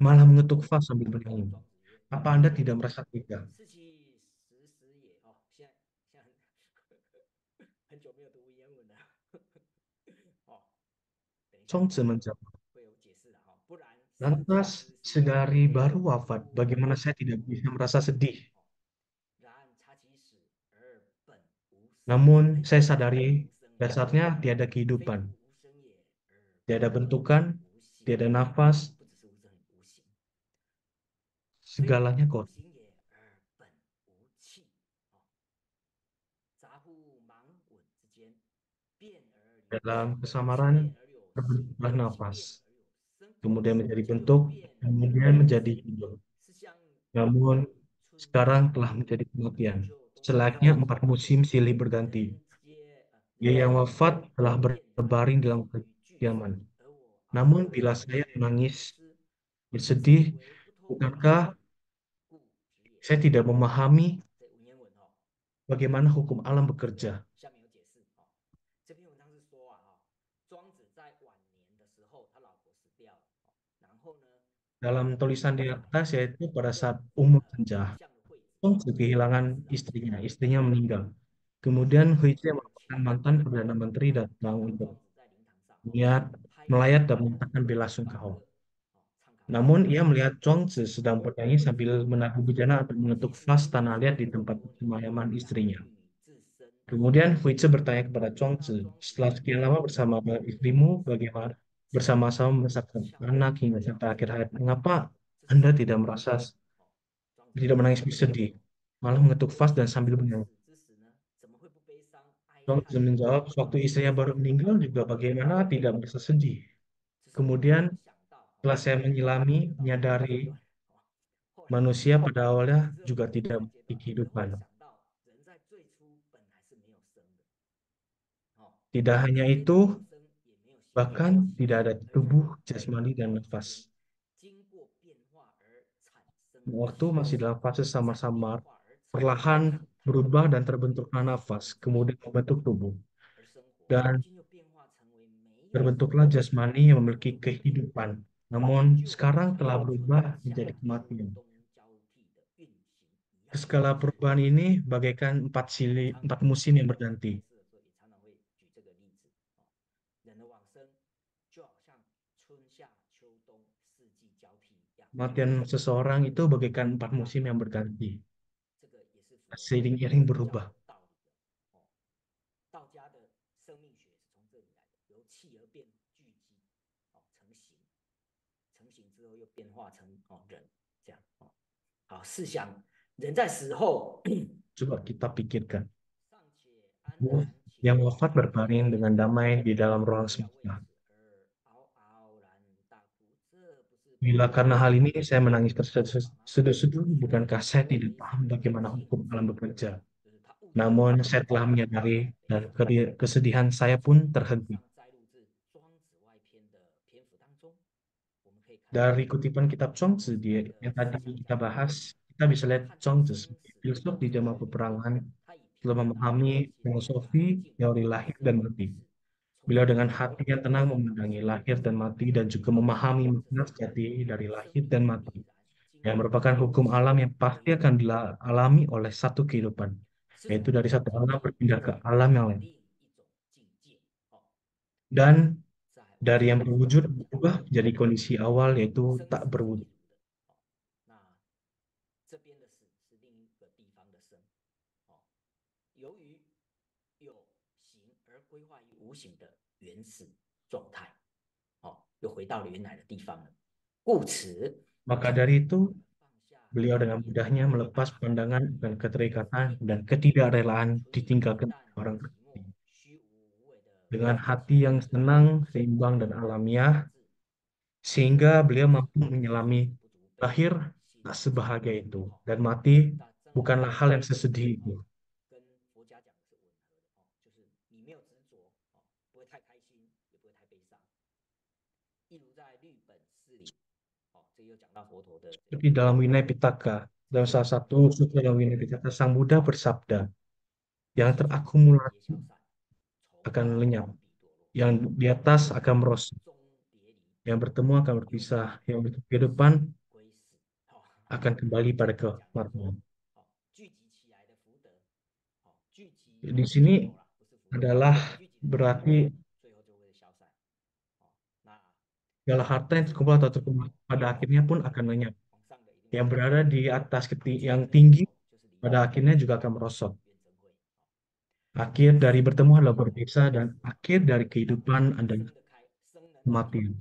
malah mengetuk vas sambil bernyanyi. 庄子曰：“ Apa Anda tidak merasa tega? 是其实时也。”现在很久没有读文言文了。等一下 Zhuangzi menjawab, 会有解释的不然 lantas sedari baru wafat, bagaimana saya tidak bisa merasa sedih? 然察其始而本无生， Namun saya sadari dasarnya tiada 非 kehidupan, 无生也而 tiada bentukan, 无形， tiada nafas, 不只是无生，无形， segalanya 无 kotor. 形也而本无气。杂乎忙稳之间，变而有 Dalam 气， kesamaran 变而有生， terbentuklah 变 nafas, 而有生， kemudian menjadi 就有 bentuk, 变， kemudian menjadi hidup. 是像 Namun 春 sekarang 夏 telah menjadi kematian. 秋冬 Selayaknya 4 musim silih berganti. 人皆 Dia yang wafat telah 变 berbaring 属 dalam 于聚 kediaman. 而我 Namun 傲 bila 然 saya 却 menangis, 思， bersedih, 以为不通， bukankah 故直也。 saya tidak memahami 这文言文bagaimana hukum alam bekerja? 下面有解释这篇文章是说庄子在晚年的时候，他老婆死掉了，然后呢， Dalam tulisan di atas yaitu pada saat umur senja, 向了惠子， Zhuangzi kehilangan istrinya, istrinya meninggal. Kemudian Huize yang merupakan mantan perdana menteri datang untuk 庄子在灵堂上 niat 拍 melayat dan menyatakan bela 板 sungkawa. 歌，唱卡 Namun ia melihat Zhuangzi sedang bernyanyi sambil menabuh bejana atau mengetuk vas tanah liat di tempat pemakaman istrinya. 欲你自身， Kemudian Huize bertanya kepada Zhuangzi, setelah sekian lama bersama istrimu, bagaimana bersama-sama membesarkan anak hingga sampai akhir hayat, mengapa Anda tidak merasa tidak menangis bersedih, malah mengetuk vas dan sambil bernyanyi? 之时呢，怎么会不悲伤哀 Zhuangzi 叹？ menjawab, waktu istrinya baru meninggal juga bagaimana tidak merasa sedih. 只是 Kemudian 想到 setelah saya menyelami, menyadari manusia pada awalnya juga tidak memiliki kehidupan. 想到人在最初本来是没有生的， Tidak hanya 非但 itu, 没有生，也没有形 bahkan tidak ada tubuh, jasmani, dan nafas. 经过变化而产生， Waktu masih dalam fase samar-samar, perlahan berubah dan terbentuklah nafas, kemudian membentuk tubuh. 而生活， Dan 今又变化成为没有 terbentuklah jasmani yang memiliki kehidupan. Namun sekarang telah berubah menjadi kematian. 冬交替的运行一样。 Skala perubahan ini bagaikan 4 musim yang berganti. 也常常会举这个例子，人的往生就好像春夏秋冬四季交替一样， Kematian seseorang itu bagaikan 4 musim yang berganti, 这个也是符合 seiring-iring 道 berubah. 道理的。道家的生命学是从这里来的，由气而变聚集，成形，成形之后又变化成人，这样。好，试想人在死后 Coba kita pikirkan, 尚且安 ruh 然且 yang wafat berbaring dengan damai di dalam ruang 要为 semesta. 此而嗷嗷然大哭，这不是 Bila karena hal ini saya menangis terseduh-seduh, bukankah saya tidak paham bagaimana hukum alam bekerja? 就是他悟 Namun saya telah menyadari dan kesedihan saya pun terhenti. 上摘录自庄子外篇的篇幅当中，我们可以看 Dari kutipan kitab Zhuangzi yang tadi kita bahas, kita bisa lihat Zhuangzi sebagai filsuf di zaman peperangan 他以 telah 平 memahami 静 filosofi, teori lahir dan mati. 从 Beliau dengan hati yang tenang memandangi lahir dan mati dan juga memahami makna sejati dari lahir dan mati, 必然 yang merupakan hukum alam yang pasti akan dialami oleh satu kehidupan, yaitu dari satu alam berpindah ke alam yang lain. 另一种境界。 Dan 在 dari yang berwujud berubah menjadi kondisi awal, yaitu 生 tak 死是 berwujud. 必然的。那这边的死是另一个地方的生。由于有形而归化于无形的原始状态，又回到了原来的地方了。故此， Maka dari itu, 放下 beliau dengan mudahnya melepas pandangan dan keterikatan dan ketidakrelaan ditinggalkan orang 寂 seperti 寞虚无无为的 dengan hati yang senang, seimbang, dan alamiah, sehingga beliau mampu menyelami lahir tak sebahagia itu, dan mati bukanlah hal yang sesedih itu. 跟佛家讲的是吻合的就是你没有执着不会太开心，也不会太悲伤。一如在 Seperti dalam Winaya Pitaka, dalam salah satu sutra dalam Winaya Pitaka, Sang Buddha bersabda, yang terakumulasi akan lenyap, yang di atas akan merosot, yang bertemu akan berpisah, yang berkehidupan akan kembali pada kematian. Di sini adalah berarti segala harta yang terkumpul atau terkumpul pada akhirnya pun akan lenyap. Yang berada di atas yang tinggi pada akhirnya juga akan merosot. Akhir dari bertemu adalah berpisah dan akhir dari kehidupan adalah kematian.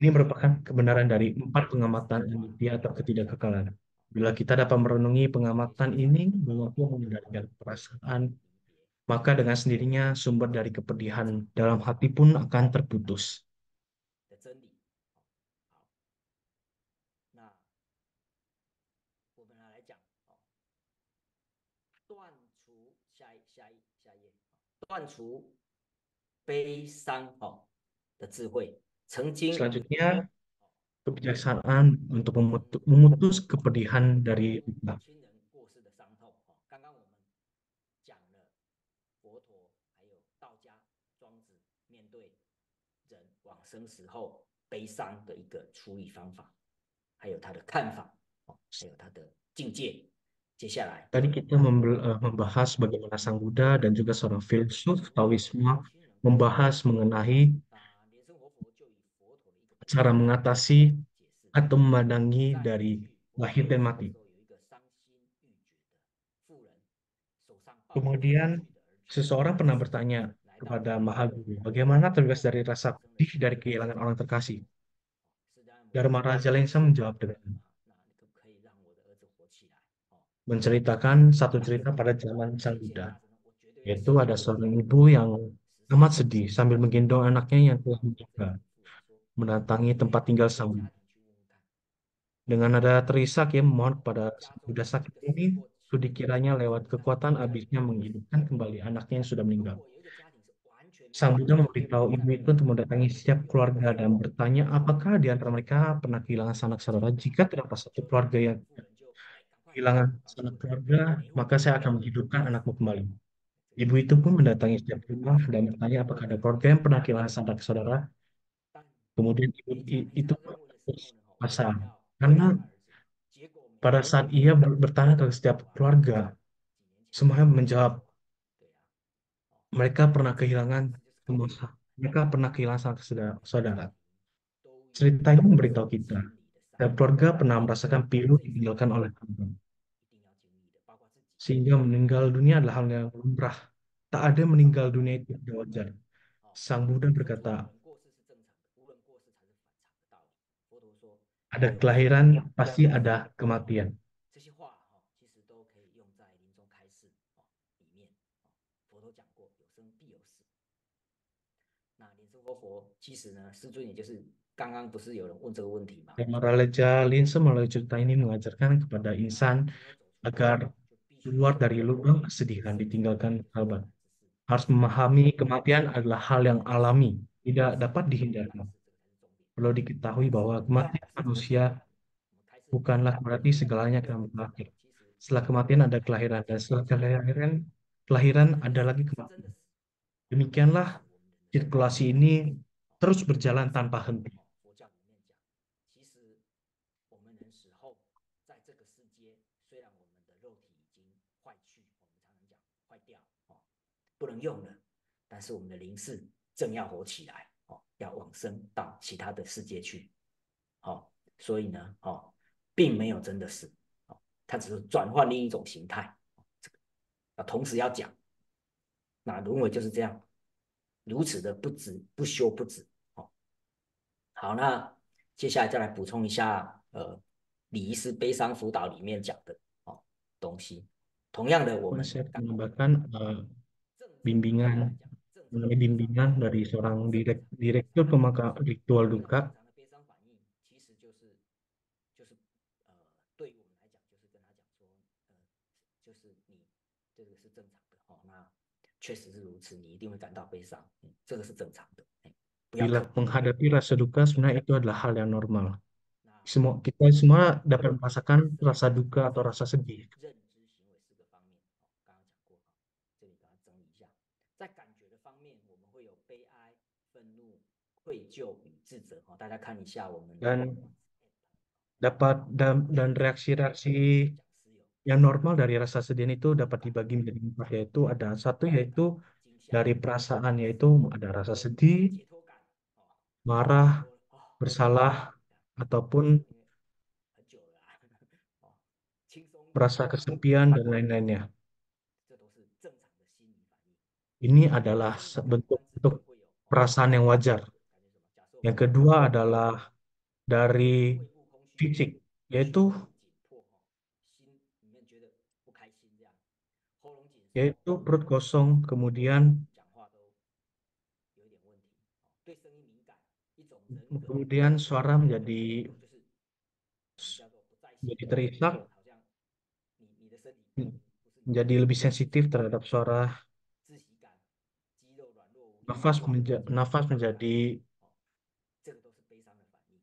Ini merupakan kebenaran dari 4 pengamatan Nitya atau ketidakkekalan. Bila kita dapat merenungi pengamatan ini, mampu mengendalikan perasaan, maka dengan sendirinya sumber dari kepedihan dalam hati pun akan terputus. Selanjutnya, kebijaksanaan untuk memutus kepedihan dari kita. Tadi kita membahas bagaimana Sang Buddha dan juga seorang filsuf Taoisme membahas mengenai cara mengatasi atau memandangi dari lahir dan mati. Kemudian seseorang pernah bertanya kepada Mahaguru, bagaimana terbebas dari rasa pedih dari kehilangan orang terkasih? Dharma Raja Lensa menjawab dengan menceritakan satu cerita pada zaman Sang Buddha, yaitu ada seorang ibu yang amat sedih sambil menggendong anaknya yang telah meninggal mendatangi tempat tinggal Sang Buddha. Dengan nada terisak ia memohon kepada Sang Buddha, sakit ini sudah kiranya lewat kekuatan abisnya menghidupkan kembali anaknya yang sudah meninggal. Sang Buddha memberitahu ibu itu untuk mendatangi setiap keluarga dan bertanya apakah di antara mereka pernah kehilangan sanak saudara. Jika terdapat satu keluarga yang kehilangan sanak keluarga, maka saya akan menghidupkan anakmu kembali. Ibu itu pun mendatangi setiap rumah dan bertanya apakah ada keluarga yang pernah kehilangan sanak saudara. Kemudian ibu itu terus pasang. Karena pada saat ia bertanya ke setiap keluarga, semuanya menjawab mereka pernah kehilangan semua, mereka pernah kehilangan sanak saudara. Cerita ini memberitahu kita, setiap keluarga pernah merasakan pilu ditinggalkan oleh korban, sehingga meninggal dunia adalah hal yang lumrah. Tak ada yang meninggal dunia itu tidak wajar. Sang Buddha berkata, ada kelahiran, pasti ada kematian. Raja Linse melalui cerita ini mengajarkan kepada insan agar keluar dari lubang kesedihan ditinggalkan sahabat. Harus memahami kematian adalah hal yang alami, tidak dapat dihindarkan. Perlu diketahui bahwa kematian manusia bukanlah berarti segalanya akan berakhir. Setelah kematian ada kelahiran, dan setelah kelahiran ada lagi kematian. Demikianlah sirkulasi ini terus berjalan tanpa henti. Saya menambahkan bimbingan mengenai bimbingan dari seorang direktur pemaka ritual duka. 确实是如此，你一定会感到悲伤，这个是正常的，不要 Bila 刻。 menghadapi rasa duka, sebenarnya itu adalah hal yang normal. 那 Kita semua dapat merasakan rasa duka atau rasa sedih. 认知行为4个方面，刚刚讲过，这里把它整理一下。在感觉的方面，我们会有悲哀、愤怒、愧疚与自责。大家看一下我们 Dan dan reaksi-reaksi 讲师有 yang normal dari rasa sedih itu dapat dibagi menjadi empat, yaitu ada satu yaitu 惊吓、 dari perasaan, yaitu ada rasa sedih, 解脱感， marah, 说 bersalah, 因 ataupun 为很久了啦，轻松 merasa kesepian dan lain-lainnya. 这都是正常的心理反应。 Ini adalah bentuk perasaan yang wajar. 感觉什么？假设 Yang kedua adalah dari 胃部空虚， fisik, 胸 yaitu 部紧迫，心里面觉得不开心这样，喉咙紧缩， yaitu perut kosong, kemudian 讲话都有一点问题，对声音敏感，一种人格 kemudian suara menjadi 就是我们叫做不在线， menjadi terisak, 好像你的身体不是你 menjadi lebih sensitif terhadap suara, 窒息感，肌肉软弱无力， nafas menjadi 这个都是悲伤的反应。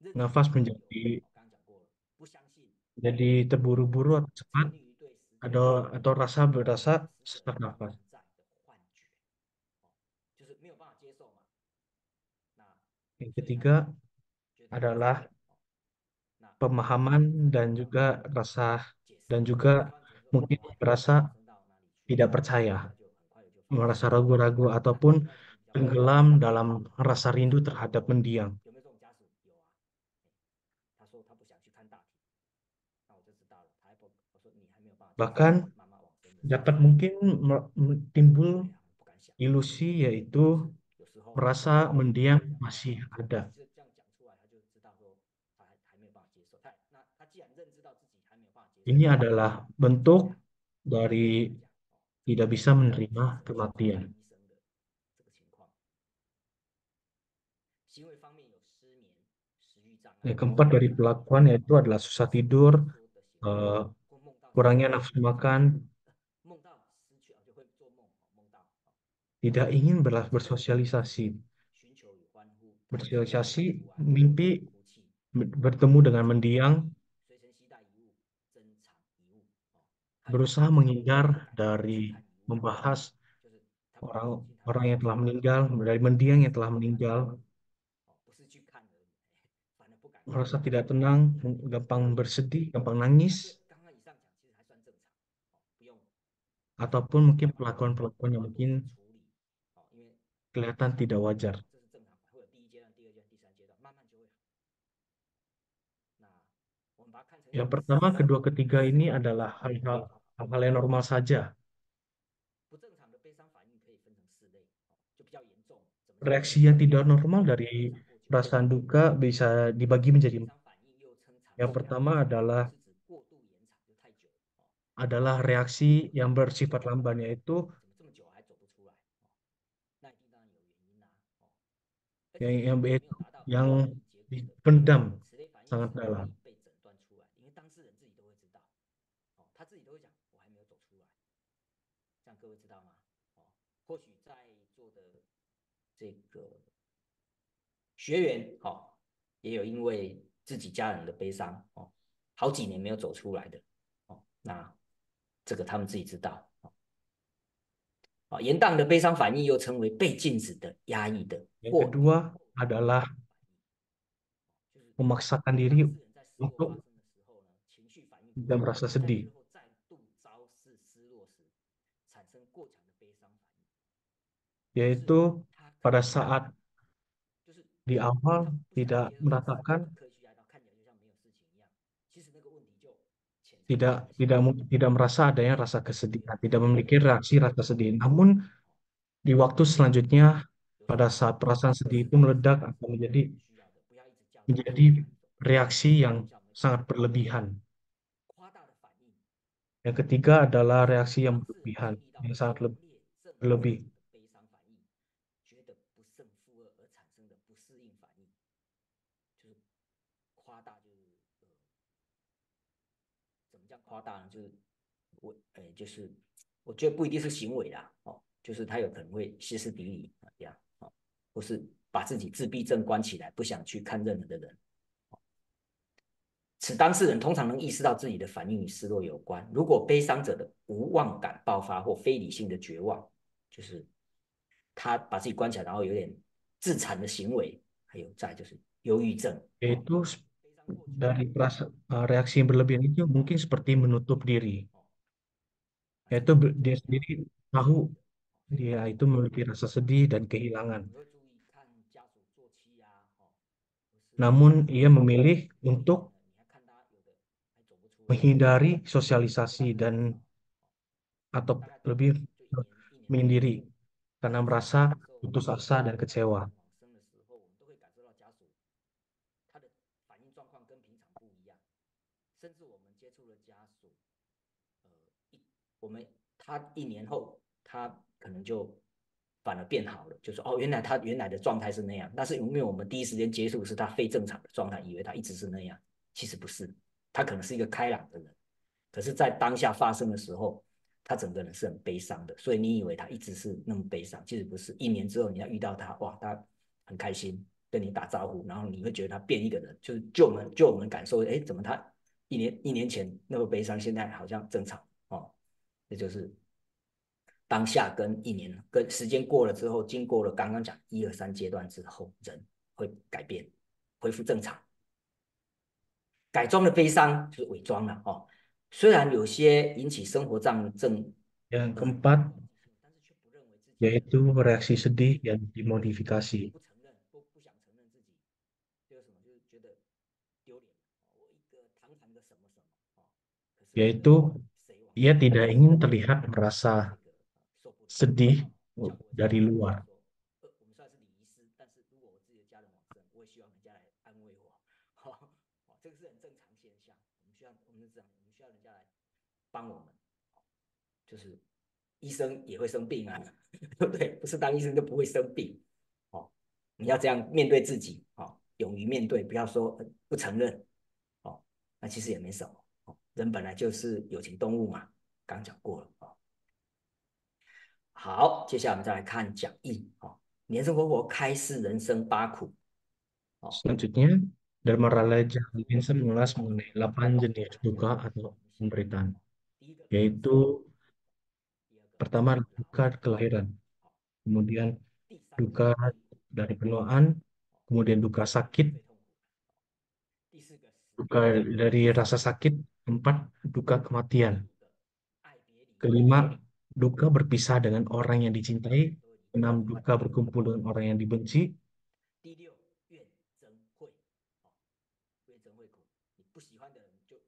认知 nafas 反应有 menjadi 刚刚讲过了，不相信， jadi terburu-buru atau cepat, 沉溺于对时间 atau berasa 实 sesak 的 nafas. 存在的幻觉，就是没有办法接受嘛。那 Yang 所以他 ketiga 觉得 adalah 那 pemahaman dan juga rasa 解释 dan juga 突然觉得说 mungkin 哇 merasa 发生到哪里去， tidak percaya, 他就很快的就放弃 merasa ragu-ragu 那 ataupun 另外一个比较 tenggelam dalam rasa rindu terhadap mendiang. 有没有这种家属？有啊，他说他不想去看大体，那我就知道了。他还不，我说你还没有办法接受 Bahkan 妈妈往生的， dapat mungkin timbul 对啊，不敢想。 ilusi, yaitu 有时候 merasa mendiang masih ada. 就这样讲出来，他就知道说他还没有办法接受。他既然认知到自己还没有办法接受， Ini adalah bentuk dari tidak bisa menerima kematian. 医生的这个情况。行为方面有失眠、食欲障碍。 Yang keempat dari pelakuan yaitu adalah susah tidur, 或梦到 kurangnya nafsu makan, 梦到失去就会做梦，梦到 tidak ingin bersosialisasi. 寻求与欢呼， Bersosialisasi, mimpi 哭泣， bertemu dengan mendiang, 随身携带遗物，珍藏遗物， berusaha menghindar 去 dari 看遗物， membahas 就是他 orang yang telah meninggal, dari mendiang yang telah meninggal, 不是去看而已，反而不敢看。 merasa tidak tenang, gampang bersedih, gampang nangis, 刚刚以上讲其实还算正常，不用 ataupun mungkin pelakuan-pelakuan yang mungkin 处理，因为 kelihatan tidak wajar. 这是正常，会有第一阶段、第二阶段、第三阶段，慢慢就会好。那我们把它看成 Yang pertama, kedua, ketiga ini adalah hal-hal yang normal saja. 不正常的悲伤反应可以分成4类，就比较严重。 Reaksi yang tidak normal dari perasaan duka bisa dibagi menjadi 悲伤反应又称长 yang 期 pertama 是 adalah 指过度延长，就太久， reaksi yang bersifat lamban, yaitu 怎么这么久还走不出来？那一定当然有原因啦。而且 yang 没有达到 yang 结果的 dipendam 此类反应 sangat 是难 dalam. 以被诊断出来，因为当事人自己都会知道，他自己都会讲我还没有走出来，这样各位知道吗？或许在座的这个学员，也有因为自己家人的悲伤，好几年没有走出来的，那这个他们自己知道。延宕的悲伤反应又称为被禁止的、压抑的。 Yang kedua adalah memaksakan diri untuk tidak merasa sedih, yaitu pada saat di awal tidak merasakan, tidak merasa adanya rasa kesedihan, tidak memiliki reaksi rasa sedih. Namun di waktu selanjutnya, pada saat perasaan sedih itu meledak akan menjadi reaksi yang sangat berlebihan. Yang ketiga adalah reaksi yang berlebihan, yang sangat berlebih. 我觉得不一定是行为啦，就是他有可能会歇斯底里这样，或是把自己自闭症关起来，不想去看任何的人。此当事人通常能意识到自己的反应与失落有关。如果悲伤者的无望感爆发或非理性的绝望，就是他把自己关起来，然后有点自残的行为，还有再就是忧郁症。Yaitu dari reaksi yang berlebihan itu mungkin seperti menutup diri. Yaitu dia sendiri tahu dia itu memiliki rasa sedih dan kehilangan. Namun ia memilih untuk menghindari sosialisasi dan atau lebih menyendiri karena merasa putus asa dan kecewa. 甚至我们接触了家属，他1年后，他可能就反而变好了，就说原来他原来的状态是那样，但是因为我们第一时间接触是他非正常的状态，以为他一直是那样，其实不是，他可能是一个开朗的人，可是，在当下发生的时候，他整个人是很悲伤的，所以你以为他一直是那么悲伤，其实不是。1年之后，你要遇到他，哇，他很开心跟你打招呼，然后你会觉得他变一个人，就是就我们感受，怎么他一年前那么悲伤，现在好像正常哦，这就是当下跟1年跟时间过了之后，经过了刚刚讲1、2、3阶段之后，人会改变，恢复正常。改装的悲伤就是伪装了虽然有些引起生活障症 Yang keempat, yaitu reaksi sedih yang dimodifikasi, 不承认不想承认自己就是什么，就是觉得丢脸，我一个堂堂的什么什么可是 yaitu 谁往 ia tidak ingin terlihat merasa 受不了 sedih 叫我 dari luar. 说我们算是礼仪师，但是如果我自己的家人往生，我也希望人家来安慰我，这个是很正常现象。我们需要人家来帮我们，就是医生也会生病啊，对不对？不是当医生就不会生病，你要这样面对自己，勇于面对，不要说不承认，那其实也没什么，人本来就是有情动物嘛，刚讲过了好，接下来我们再来看讲义年生活活开示人生8苦。 Selanjutnya, Dharma Raja Vincent mengulas mengenai 8 jenis duka atau penderitaan, yaitu pertama duka kelahiran, kemudian duka dari penuaan, kemudian duka sakit, duka dari rasa sakit, 4 duka kematian, kelima duka berpisah dengan orang yang dicintai, 6 duka berkumpul dengan orang yang dibenci, 第6怨憎会，怨憎会苦，你不喜欢的人就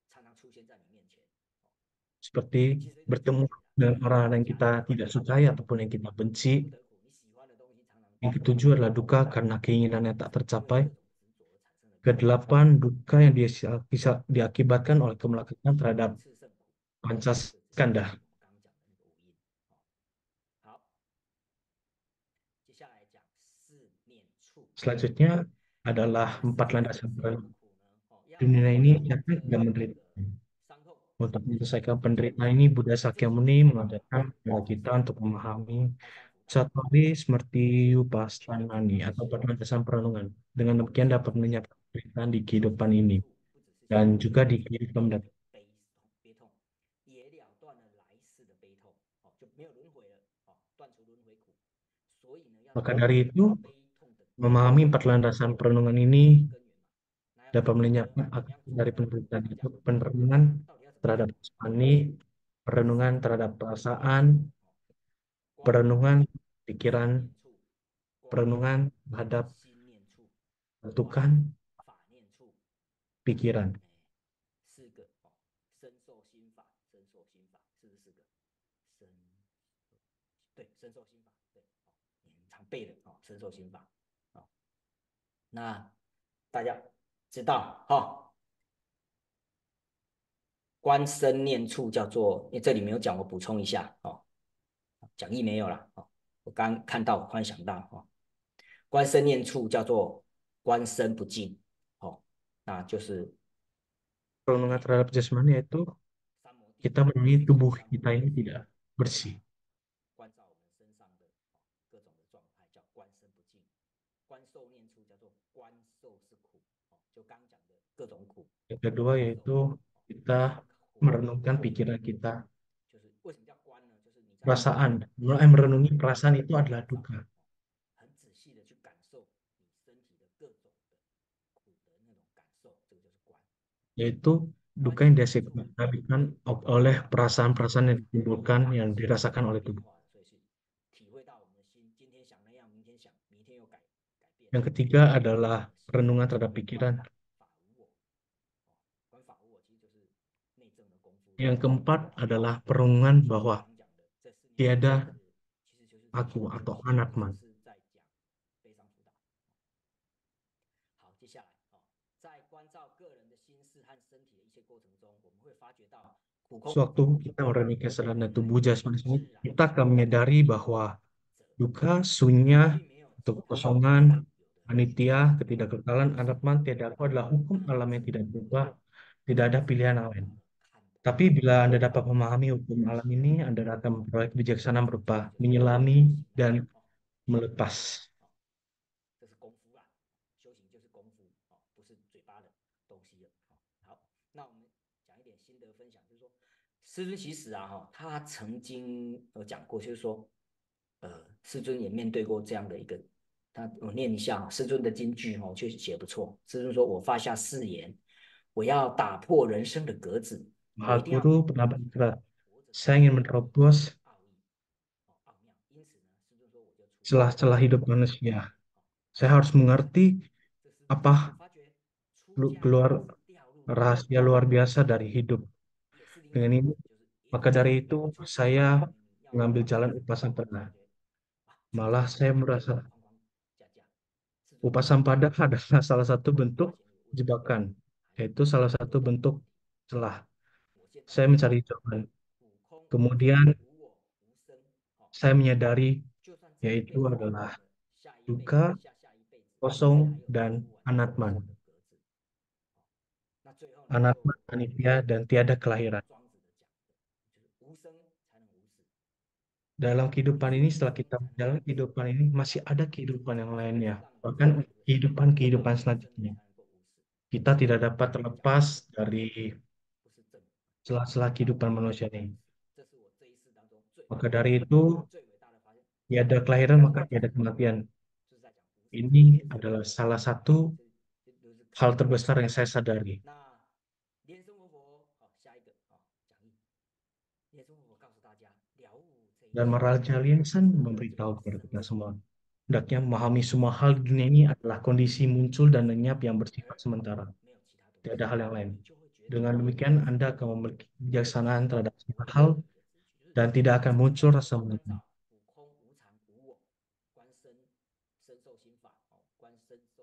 常常出现在你面前。 seperti bertemu dengan orang yang kita tidak sukai ataupun yang kita benci. Yang ketujuh adalah duka karena keinginan yang tak tercapai. Kedelapan, duka yang bisa diakibatkan oleh kemelekatan terhadap pancaskanda. Selanjutnya adalah 4 landasan dunia ini siapa yang tidak menderita. Untuk menyelesaikan penderitaan ini, Buddha Sakyamuni mengajarkan bahwa kita untuk memahami Satori seperti Upaslanani atau landasan perenungan. Dengan demikian dapat menyiapkan penderitaan di kehidupan ini dan juga di kehidupan mendatang. Maka dari itu, memahami 4 landasan perenungan ini dapat melenyapkan akar dari penderitaan itu, perenungan terhadap jasmani, perenungan terhadap perasaan, perenungan pikiran, perenungan terhadap bentukan pikiran. 4个深受心法，深受心法44个，深受心法，对，你很常背的深受心法那大家知道观身念处叫做，因为这里没有讲，我补充一下讲义没有了我刚看到，忽然想到观身念处叫做观身不净那就是 Perenungan terhadap jasmani itu kita menemui tubuh kita ini tidak bersih. 关照我们身上的各种的状态，叫观身不净。观受念处叫做观受是苦，就刚讲的各种苦。 Yang kedua yaitu kita merenungkan pikiran kita, 就是为什么叫观呢？就是你在 perasaan. Merenungi perasaan itu adalah duka. 很仔细的去感受你身体的各种的苦的那种感受，这个就是观。 Yaitu duka yang disebabkan oleh perasaan-perasaan yang ditimbulkan, yang dirasakan oleh tubuh. 所以是体会到我们的心，今天想那样，明天想，明天又改变。 Yang ketiga adalah renungan terhadap pikiran. 法无我，观法无我其实就是内证的功夫。 Yang keempat adalah perenungan bahwa 刚讲的这4年 tiada 其实就是 aku atau anatman. 是在讲悲伤辅导。好，接下来在关照个人的心事和身体的一些过程中，我们会发觉到苦空。 Sewaktu kita merenungi kesadaran tubuh jasmani ini, kita akan menyadari bahwa duka, sunya, atau kekosongan, panitia, ketidakkekalan, anatman, tiada aku adalah hukum alam yang tidak berubah, tidak ada pilihan lain. Tapi bila Anda dapat memahami hukum alam ini, Anda akan memperoleh kebijaksanaan berupa menyelami dan melepas. 这是功夫啦，修行就是功夫不是嘴巴的东西了。好，那我们讲一点心得分享，就是说，师尊其实他曾经有讲过，就是说，师尊也面对过这样的一个，我念一下师尊的金句确实写不错。师尊说：“我发下誓言，我要打破人生的格子。” Maha Guru pernah berkata, saya ingin menerobos celah-celah hidup manusia. Saya harus mengerti apa keluar rahasia luar biasa dari hidup. Dengan ini, maka dari itu saya mengambil jalan upasampada. Malah saya merasa upasampada adalah salah satu bentuk jebakan, yaitu salah satu bentuk celah. Saya mencari jawaban. Kemudian saya menyadari yaitu adalah duka, kosong, dan anatman. Anatman, anitya, dan tiada kelahiran. Dalam kehidupan ini, setelah kita menjalani kehidupan ini, masih ada kehidupan yang lainnya. Bahkan kehidupan-kehidupan selanjutnya. Kita tidak dapat terlepas dari celah-celah kehidupan manusia ini. Maka dari itu, tiada kelahiran maka tiada kematian. Ini adalah salah satu hal terbesar yang saya sadari. Dan Maharaja Liansan memberitahu kepada kita semua, hendaknya memahami semua hal di dunia ini adalah kondisi muncul dan lenyap yang bersifat sementara. Tidak ada hal yang lain. Dengan demikian, Anda akan memiliki kebijaksanaan terhadap semua hal dan tidak akan muncul rasa menyesal.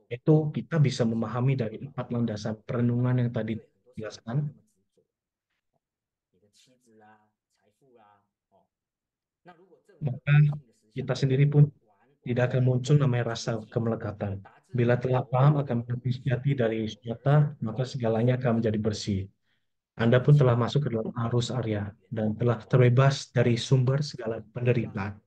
Itu kita bisa memahami dari 4 landasan perenungan yang tadi dijelaskan. Maka kita sendiri pun tidak akan muncul namanya rasa kemelekatan. Bila telah paham akan menjadi sejati dari sunyata, maka segalanya akan menjadi bersih. Anda pun telah masuk ke dalam arus Arya dan telah terbebas dari sumber segala penderitaan.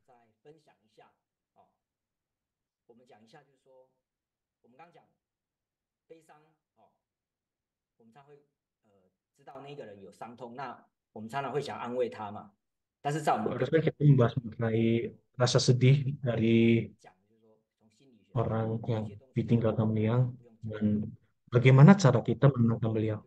Harusnya kita membahas mengenai rasa sedih dari orang yang ditinggalkan beliau dan bagaimana cara kita menenangkan beliau.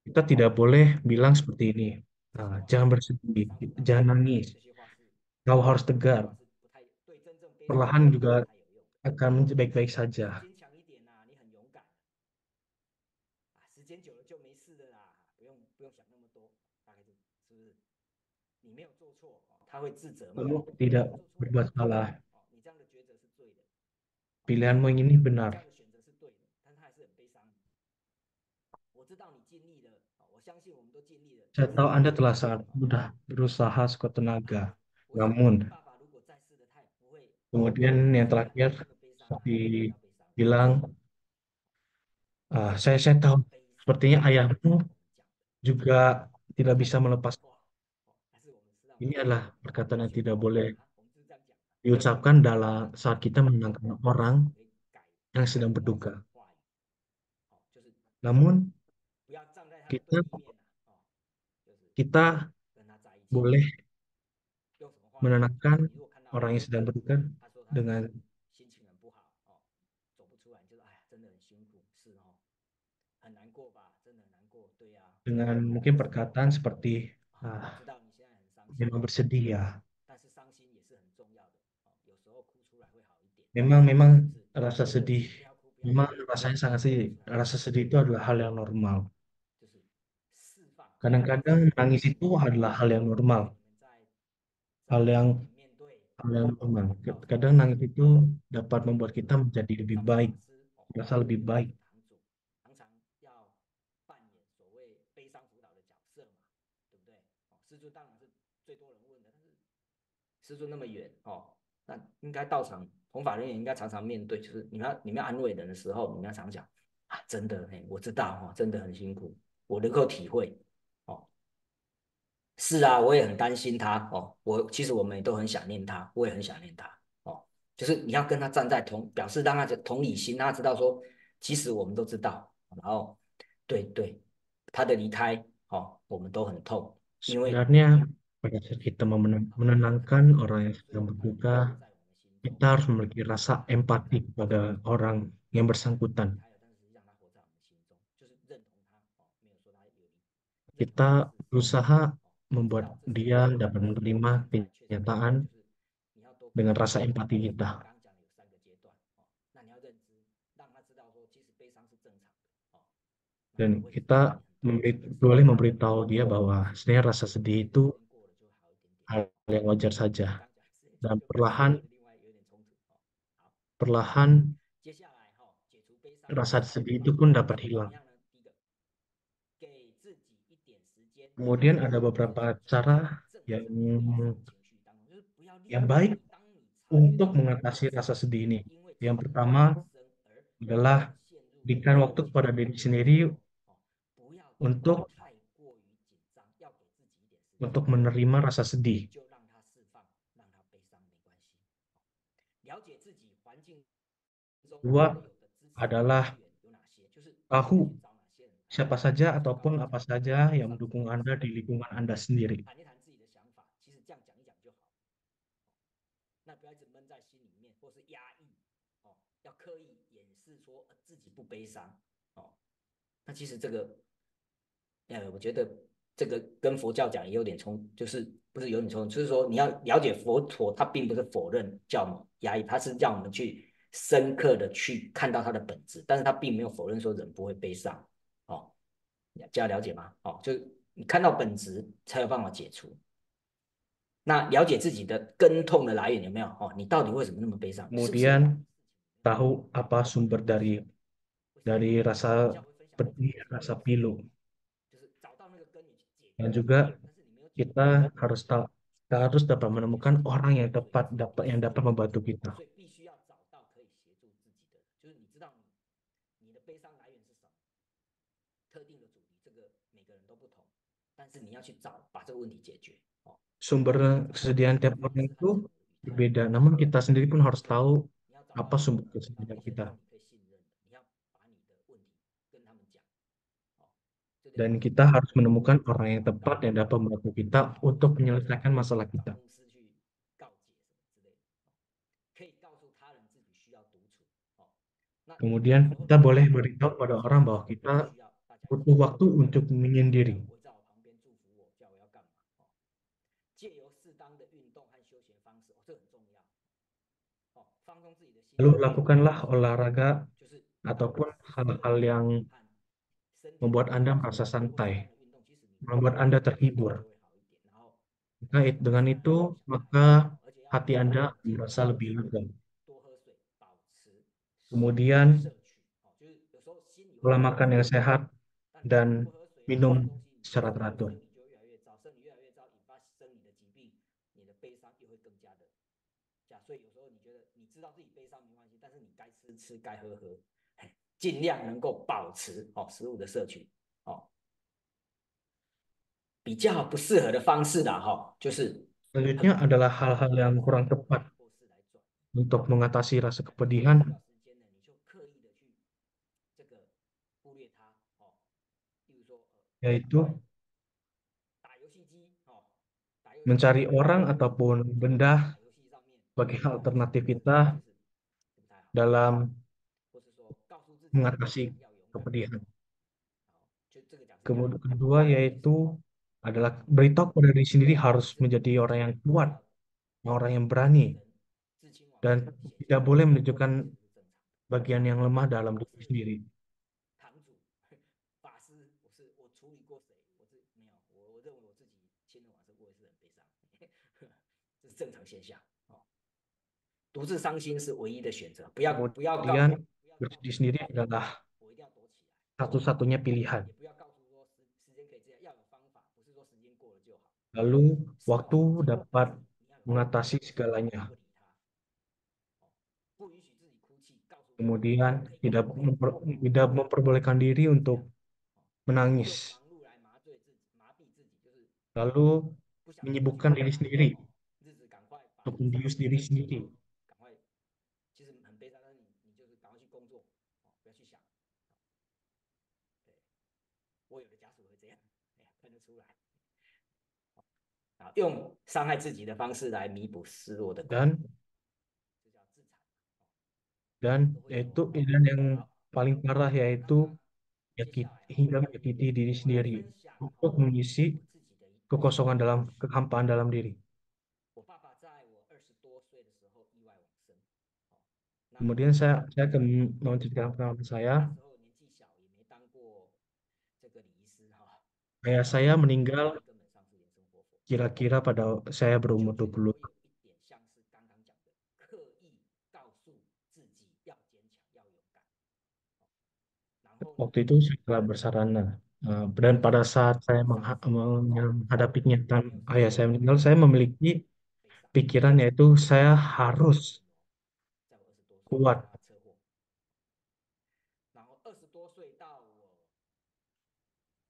Kita tidak boleh bilang seperti ini. Nah, jangan bersedih, jangan nangis. Kau harus tegar. Perlahan juga akan menjadi baik-baik saja. Kamu tidak berbuat salah. Pilihanmu yang ini benar. Saya tahu Anda telah sudah berusaha sekuat tenaga. Namun, kemudian yang terakhir, seperti bilang, Saya tahu sepertinya ayahmu juga tidak bisa melepas. Ini adalah perkataan yang tidak boleh diucapkan dalam saat kita menenangkan orang yang sedang berduka. Namun kita kita boleh menenangkan orang yang sedang berduka dengan mungkin perkataan seperti memang bersedih ya. Memang rasa sedih, memang rasanya sangat sedih. Rasa sedih itu adalah hal yang normal. Kadang-kadang nangis itu adalah hal yang normal, hal yang hal yang normal. Kadang nangis itu dapat membuat kita menjadi lebih baik, merasa lebih baik.那应该到场，弘法人员应该常常面对，就是你们要安慰人的时候，你们要常讲啊，真的，我知道哦，真的很辛苦，我能够体会哦。是啊，我也很担心他哦，其实我们也都很想念他，我也很想念他哦。就是你要跟他站在表示让他的同理心，让他知道说，其实我们都知道，然后对对，他的离开哦，我们都很痛，因为 Sebenarnya pada saat kita menenangkan orang yang sedang berduka, kita harus memiliki rasa empati kepada orang yang bersangkutan. Kita berusaha membuat dia dapat menerima kenyataan dengan rasa empati kita. Dan kita boleh memberitahu dia bahwa sebenarnya rasa sedih itu hal yang wajar saja. Dan perlahan rasa sedih itu pun dapat hilang. Kemudian ada beberapa cara yang baik untuk mengatasi rasa sedih ini. Yang pertama adalah berikan waktu kepada diri sendiri untuk menerima rasa sedih. Kedua adalah tahu siapa saja ataupun apa saja yang mendukung Anda di lingkungan Anda sendiri.我觉得这个跟佛教讲也有点就是不是有点冲突，就是说你要了解佛陀，他并不是否认叫我们压抑，他是让我们去深刻的去看到他的本质，但是他并没有否认说人不会悲伤，哦，这样了解吗？哦，就你看到本质才有办法解除。那了解自己的根痛的来源有没有？哦，你到底为什么那么悲伤？ Kemudian tahu apa sumber dari rasa pedih, rasa pilu. Dan juga kita harus dapat menemukan orang yang dapat membantu kita. Sumber kesedihan tiap orang itu berbeda, namun kita sendiri pun harus tahu apa sumber kesedihan kita. Dan kita harus menemukan orang yang tepat yang dapat membantu kita untuk menyelesaikan masalah kita. Kemudian kita boleh beritahu pada orang bahwa kita butuh waktu untuk menyendiri. Lalu lakukanlah olahraga ataupun hal-hal yang membuat Anda merasa santai, membuat Anda terhibur. Dengan itu, maka hati Anda merasa lebih lega. Kemudian, pola makan yang sehat dan minum secara teratur. 尽量能够保持食物的摄取比较不适合的方式啦就是 Selanjutnya adalah hal-hal yang kurang tepat untuk mengatasi rasa kepedihan, 到时间呢，你就刻意的去这个忽略它例如说yaitu 打游戏机mencari orang ataupun benda 打游戏上面 sebagai alternatif kita 就是不太好， dalam 或是说告诉自己 mengatasi 要勇敢， kepedihan. 就这个讲是 Kemudian kedua yaitu adalah beritahu pada diri sendiri harus menjadi orang yang kuat, orang yang berani, 自亲往 dan 生显 tidak boleh menunjukkan 这是正常的。 bagian yang lemah dalam diri sendiri. 堂主、法师，我处理过谁？没有，我认为我自己亲人往生，我也是很悲伤，这是正常现象独自伤心是唯一的选择，不要告诉 Kemudian bersedih sendiri adalah 我一定要躲起来， satu-satunya pilihan. 也不要告诉说时间可以这样，要有方法，不是说时间过了就好。 Lalu waktu dapat mengatasi segalanya. 不允许自己哭泣，告诉 Kemudian tidak memperbolehkan diri untuk menangis. 忙碌来麻痹自己，就是 Lalu 不想 menyibukkan diri sendiri, 日子赶快把 untuk membius diri sendiri. 赶快，其实很悲伤，但是你就是赶快去工作，不要去想。对，我有的家属会这样，看得出来。用伤害自己的方式来弥补失落的快乐， 这叫自残。 Dan yang paling parah yaitu hingga menyakiti diri sendiri untuk mengisi kekosongan dalam kehampaan dalam diri. 我爸爸在我20多岁的时候意外往生。 Kemudian saya akan menceritakan pengalaman saya. 那时候年纪小，也没当过这个礼仪师Ayah saya meninggal 根本上是连生活佛。 kira-kira pada saya berumur 就觉得我 20. 有一点像是刚刚讲的，刻意告诉自己要坚强，要勇敢。然后 Waktu itu saya telah bersarana. Dan pada saat saya menghadapi kenyataan ayah saya meninggal, saya memiliki pikiran yaitu saya harus 在我20多岁 kuat. 发车祸，然后20多岁到我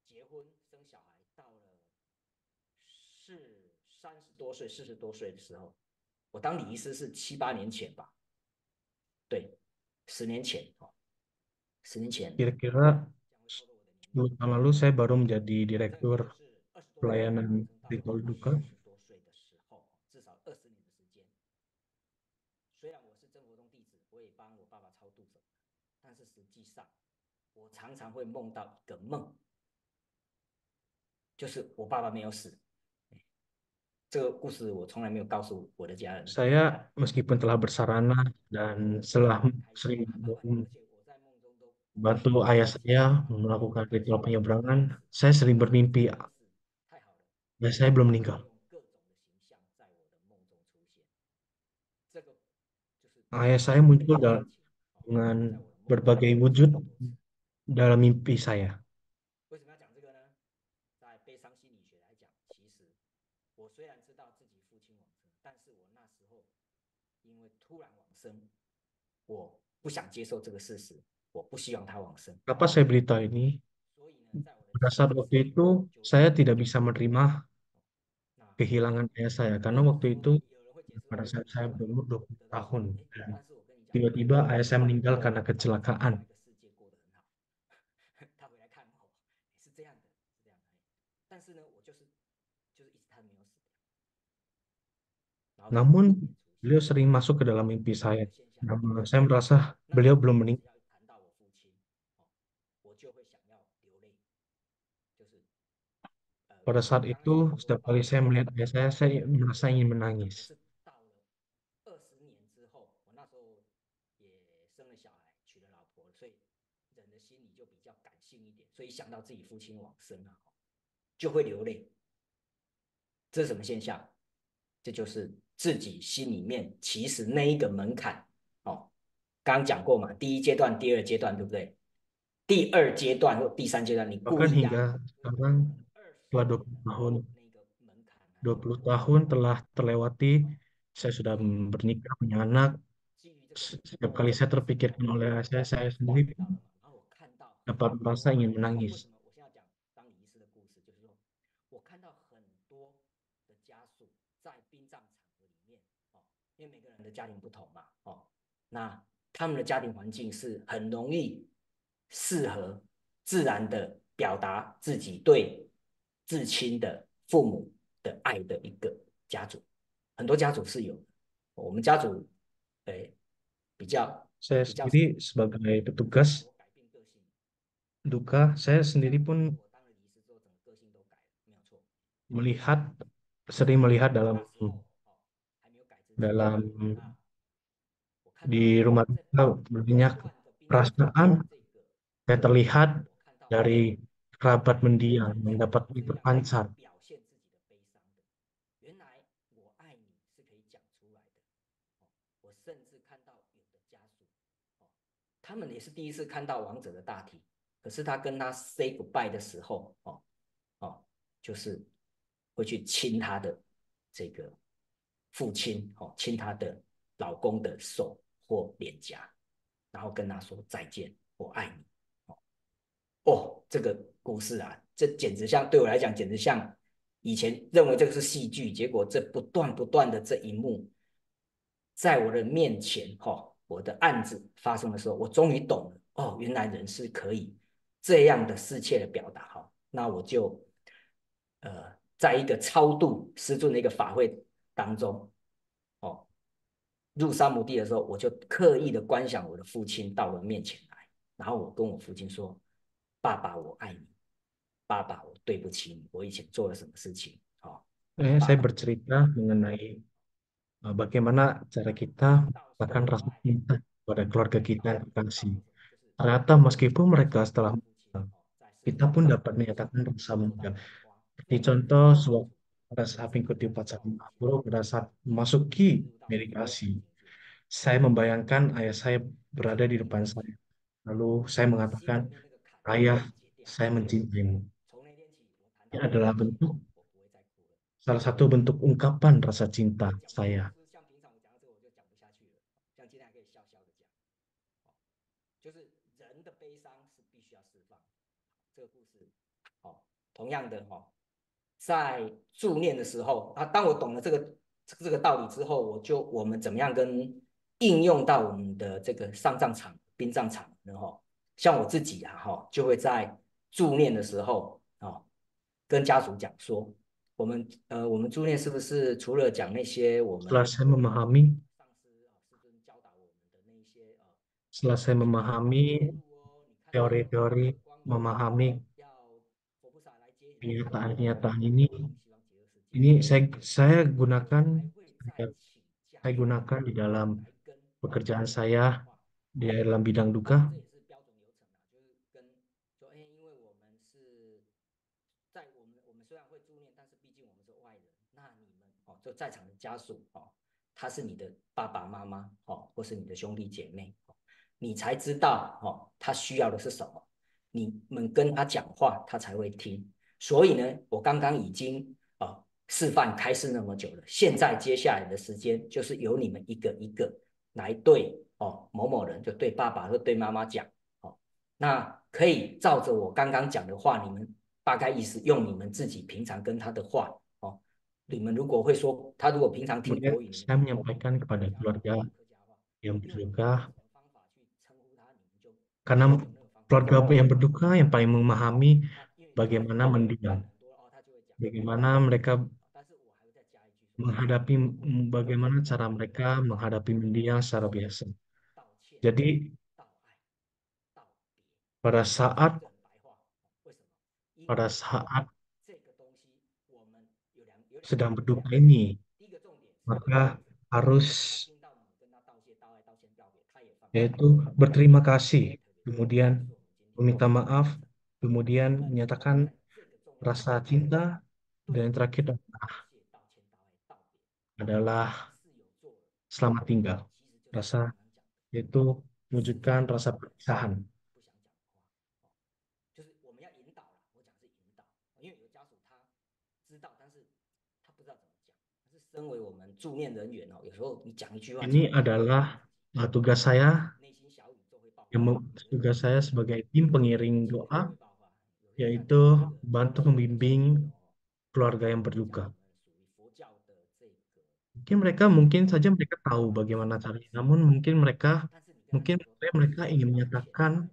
结婚生小孩，到了30多岁、40多岁的时候，我当礼仪师是7、8年前吧，对，10年前10年前， Kira-kira 10 tahun lalu saya baru menjadi direktur pelayanan ritual duka. 20多岁的时候，至少20年的时间。虽然我是真佛宗弟子，我也帮我爸爸超度什么，但是实际上，我常常会梦到一个梦，就是我爸爸没有死。这个故事我从来没有告诉我的家人。 Saya meskipun telah bersarana dan setelah sering 而且我在梦中都 bantu ayah saya melakukan ritual penyeberangan, saya sering bermimpi 太好了， ayah saya belum meninggal. 用各种的形象在我的梦中出现。这个就是 Ayah saya muncul dengan berbagai wujud dalam mimpi saya. 为什么要讲这个呢？在悲伤心理学来讲，其实我虽然知道自己父亲往生，但是我那时候因为突然往生，我不想接受这个事实，我不希望他往生。 Kenapa saya beritahu ini? 所以呢，在我的 Pada saat waktu itu, saya tidak bisa menerima kehilangan ayah saya karena waktu itu 有人会解释 pada saat saya berumur 20 tahun dan 但是我跟你讲， tiba-tiba ayah saya meninggal karena kecelakaan. 世界过得很好，他回来看我，是这样的，是这样的。但是呢，我就是一直他没有死掉。 Namun beliau sering masuk ke dalam mimpi saya. Namun saya merasa beliau belum meninggal. 谈到我父亲，我就会想要流泪，就是 Pada saat itu, setiap kali saya melihat ayah saya merasa ingin menangis. 到了20年之后，我那时候也生了小孩，娶了老婆，所以人的心里就比较感性一点，所以想到自己父亲往生了，就会流泪。这是什么现象？这就是自己心里面其实那一个门槛刚刚讲过嘛，第一阶段、第二阶段，对不对？第二阶段或第三阶段，你故 Bahkan 意 hingga sekarang, setelah 20 tahun telah terlewati, saya sudah bernikah, punya anak. Setiap kali saya terpikirkan oleh saya sendiri, dapat merasa ingin 为 menangis. 什么我现在讲当你医师的故事，就是说我看到很多的家属在殡葬场合里面，因为每个人的家庭不同嘛，那他们的家庭环境是很容易适合自然的表达自己对至亲的父母的爱的一个家族，很多家族是有的，我们家族，比较 Saya 比较 sendiri sebagai petugas 我改变个性。 duka, saya sendiri pun 我当了理事之后，整个个性都改了，没有错。 sering melihat 那 dalam 时候还没有改之前， dalam 那我看 di 到 rumah 在 duka 不 banyak 断的殡葬场 perasaan 这个 yang terlihat 我看到 dari kerabat 原 mendiang 来 yang 是 dapat 这样 terpancar. 表现自己的悲伤的，原来我爱你是可以讲出来的。我甚至看到有的家属，他们也是第一次看到亡者的大体，可是他跟他 say goodbye 的时候，就是会去亲他的这个父亲，亲他的老公的手或脸颊，然后跟他说再见，我爱你。这个故事啊，这简直像对我来讲，简直像以前认为这个是戏剧，结果这不断的这一幕，在我的面前，我的案子发生的时候，我终于懂了，原来人是可以这样的世切的表达，那我就在一个超度师尊的一个法会当中，入沙摩地的时候，我就刻意的观想我的父亲到我面前来，然后我跟我父亲说：“爸爸，我爱你。爸爸，我对不起你，我以前做了什么事情？”Saya bercerita mengenai bagaimana cara kita 到时 mengatakan 候 rasa cinta pada keluarga kita 到 yang 到 terkasih. 了什么？就是 Ternyata meskipun mereka 我 setelah 的父亲 meninggal, 在世 kita 尊 pun 上 dapat 的时 menyatakan 候 rasa 收到 meninggal. 莲花， Seperti 那个莲 contoh 花 sewaktu pada saat 就是 mengikuti 我 upacara 到我 Mahapuro 前 pada saat 进 memasuki 入到佛 meditasi, 的境界， saya membayangkan ayah saya 就是 berada di 那 depan 个 saya. Lalu saya 心里 mengatakan, 面那个坎就 ayah, 解掉。 saya mencintaimu. 从那天起，我谈 Ini 到我 adalah 父亲， bentuk 我不会再哭了。 salah satu bentuk ungkapan rasa cinta 讲到这个， saya. 是不是像平常我讲到这个我就讲不下去了？像今天还可以笑笑的讲，就是人的悲伤是必须要释放。这个故事，同样的在助念的时候啊，当我懂了这个道理之后，我们怎么样跟应用到我们的这个上葬场、殡葬场呢？像我自己啊，就会在助念的时候跟家属讲说，我们助念是不是除了讲那些我们 Setelah saya memahami, 上师师尊教导我们的那些setelah saya memahami 你看到 teori-teori, 的光明 memahami 要佛菩萨来接你的时候， kenyataan-kenyataan 我 ini, 更希望极乐世界， ini saya 我 gunakan 还会再 saya, 请假 saya gunakan di dalam 来跟 pekerjaan 讲 saya 话。 di dalam bidang 当然这 duka. 也是标准流程啊，就是跟说，因为我们是在我们虽然会助念，但是毕竟我们是外人，那你们就在场的家属他是你的爸爸妈妈或是你的兄弟姐妹，你才知道他需要的是什么，你们跟他讲话，他才会听。所以呢，我刚刚已经示范开示那么久了，现在接下来的时间就是由你们一个一个来对某某人，就对爸爸或对妈妈讲，那可以照着我刚刚讲的话，你们大概意思用你们自己平常跟他的话你们如果会说，他如果平常听 Kemudian 国语， saya menyampaikan kepada keluarga yang berduka, 什么方法去称呼他，你们就 karena 用那个方法。 keluarga yang berduka yang paling memahami 因为 bagaimana mendiang, 很多他就会讲， bagaimana mereka 但是我还会再加一句说， menghadapi, bagaimana cara mereka menghadapi mendiang secara biasa. 道歉、 Jadi 道爱、道别。 pada saat 这很白话，为什么？因 pada 为 saat 这个东西我们有两 sedang 个 berduka ini, 第一个重点是 maka harus 他听到你跟他道谢、道爱、道歉、道别，他也放下。 yaitu berterima kasih, 这 kemudian 是我们今天 meminta maaf, kemudian 在 menyatakan 这个重点 rasa cinta, dan yang terakhir 道谢、道歉、道爱、道别， adalah 是有做了， selamat tinggal. 其实就是 Rasa 刚刚讲的。 yaitu menunjukkan rasa perpisahan. 不想讲的话，就是我们要引导了。我讲是引导，因为有的家属他知道，但是他不知道怎么讲。但是身为我们助念人员有时候你讲一句话， Ini adalah tugas saya 内心小宇宙会爆 tugas saya sebagai tim pengiring doa yaitu bantu membimbing keluarga yang berduka. Mungkin saja mereka tahu bagaimana caranya, namun mungkin mereka ingin menyatakan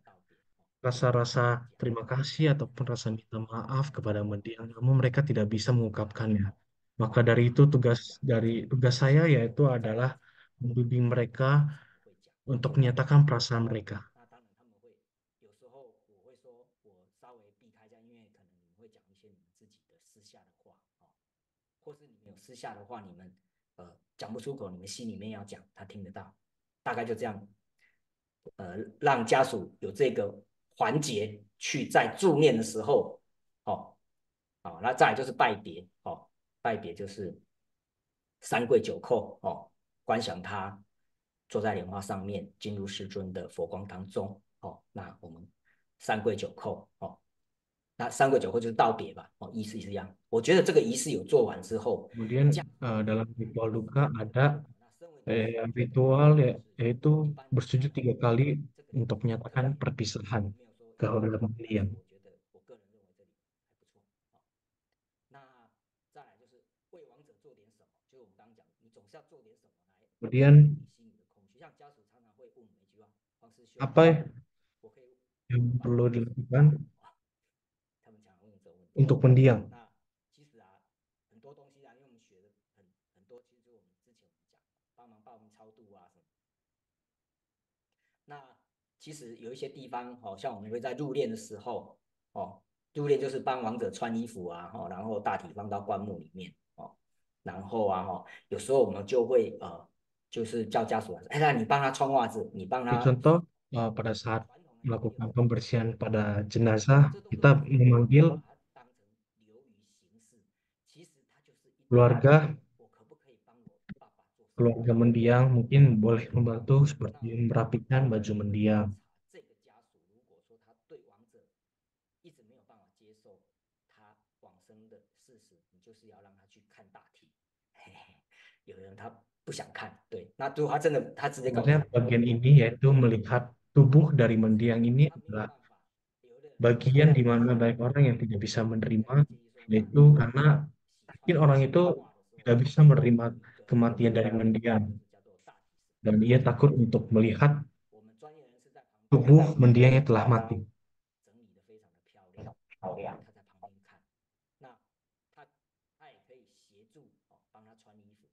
rasa-rasa terima kasih ataupun rasa minta maaf kepada mendiang, namun mereka tidak bisa mengungkapkannya. Maka dari itu tugas saya yaitu adalah membimbing mereka untuk menyatakan perasaan mereka. 那当然他们会有时候我会说，我稍微避开一下，因为可能你们会讲一些你们自己的私下的话，或是你们有私下的话，你们讲不出口，你们心里面要讲，他听得到，大概就这样，让家属有这个环节去在助念的时候，好，那再来就是拜别，拜别就是三跪九叩，观想他坐在莲花上面，进入世尊的佛光当中，那我们三跪九叩，那三跪九叩就是道别吧，意思是这样。我觉得这个仪式有做完之后， Kemudian dalam ritual duka ada ritual yaitu bersujud 3 kali untuk menyatakan perpisahan kepada mendiang. 我个人认为这里还不错。那再来就是为亡者做点什么，就是我们刚刚讲，你总是要做点什么来 Kemudian 你心里的空虚。像家属常常会问我们一句话：“黄师兄， apa 我可以 yang perlu dilakukan 他们常问这个问题。 untuk mendiang? 那其实很多东西因为我们学的很多，其实我们之前讲，帮忙报名超度什么。那其实有一些地方，像我们会在入殓的时候，入殓就是帮亡者穿衣服然后大体放到棺木里面，然后有时候我们就会就是叫家属来，那你帮他穿袜子，你帮他。 Contoh, pada saat melakukan pembersihan pada jenazah, kita memanggil keluarga mendiang, mungkin boleh membantu seperti merapikan baju mendiang. 这个家属如果说他对亡者一直没有办法接受他往生的事实，你就是要让他去看大体。有人他不想看，对，那如果他真的他直接告诉 Sebenarnya bagian ini yaitu melihat tubuh dari mendiang ini adalah bagian di mana banyak orang yang tidak bisa menerima, yaitu karena mungkin orang itu tidak bisa menerima kematian dari mendiang dan ia takut untuk melihat tubuh mendiangnya telah mati. 整理的非常的漂亮，他在旁边看，那他也可以协助帮他穿衣服，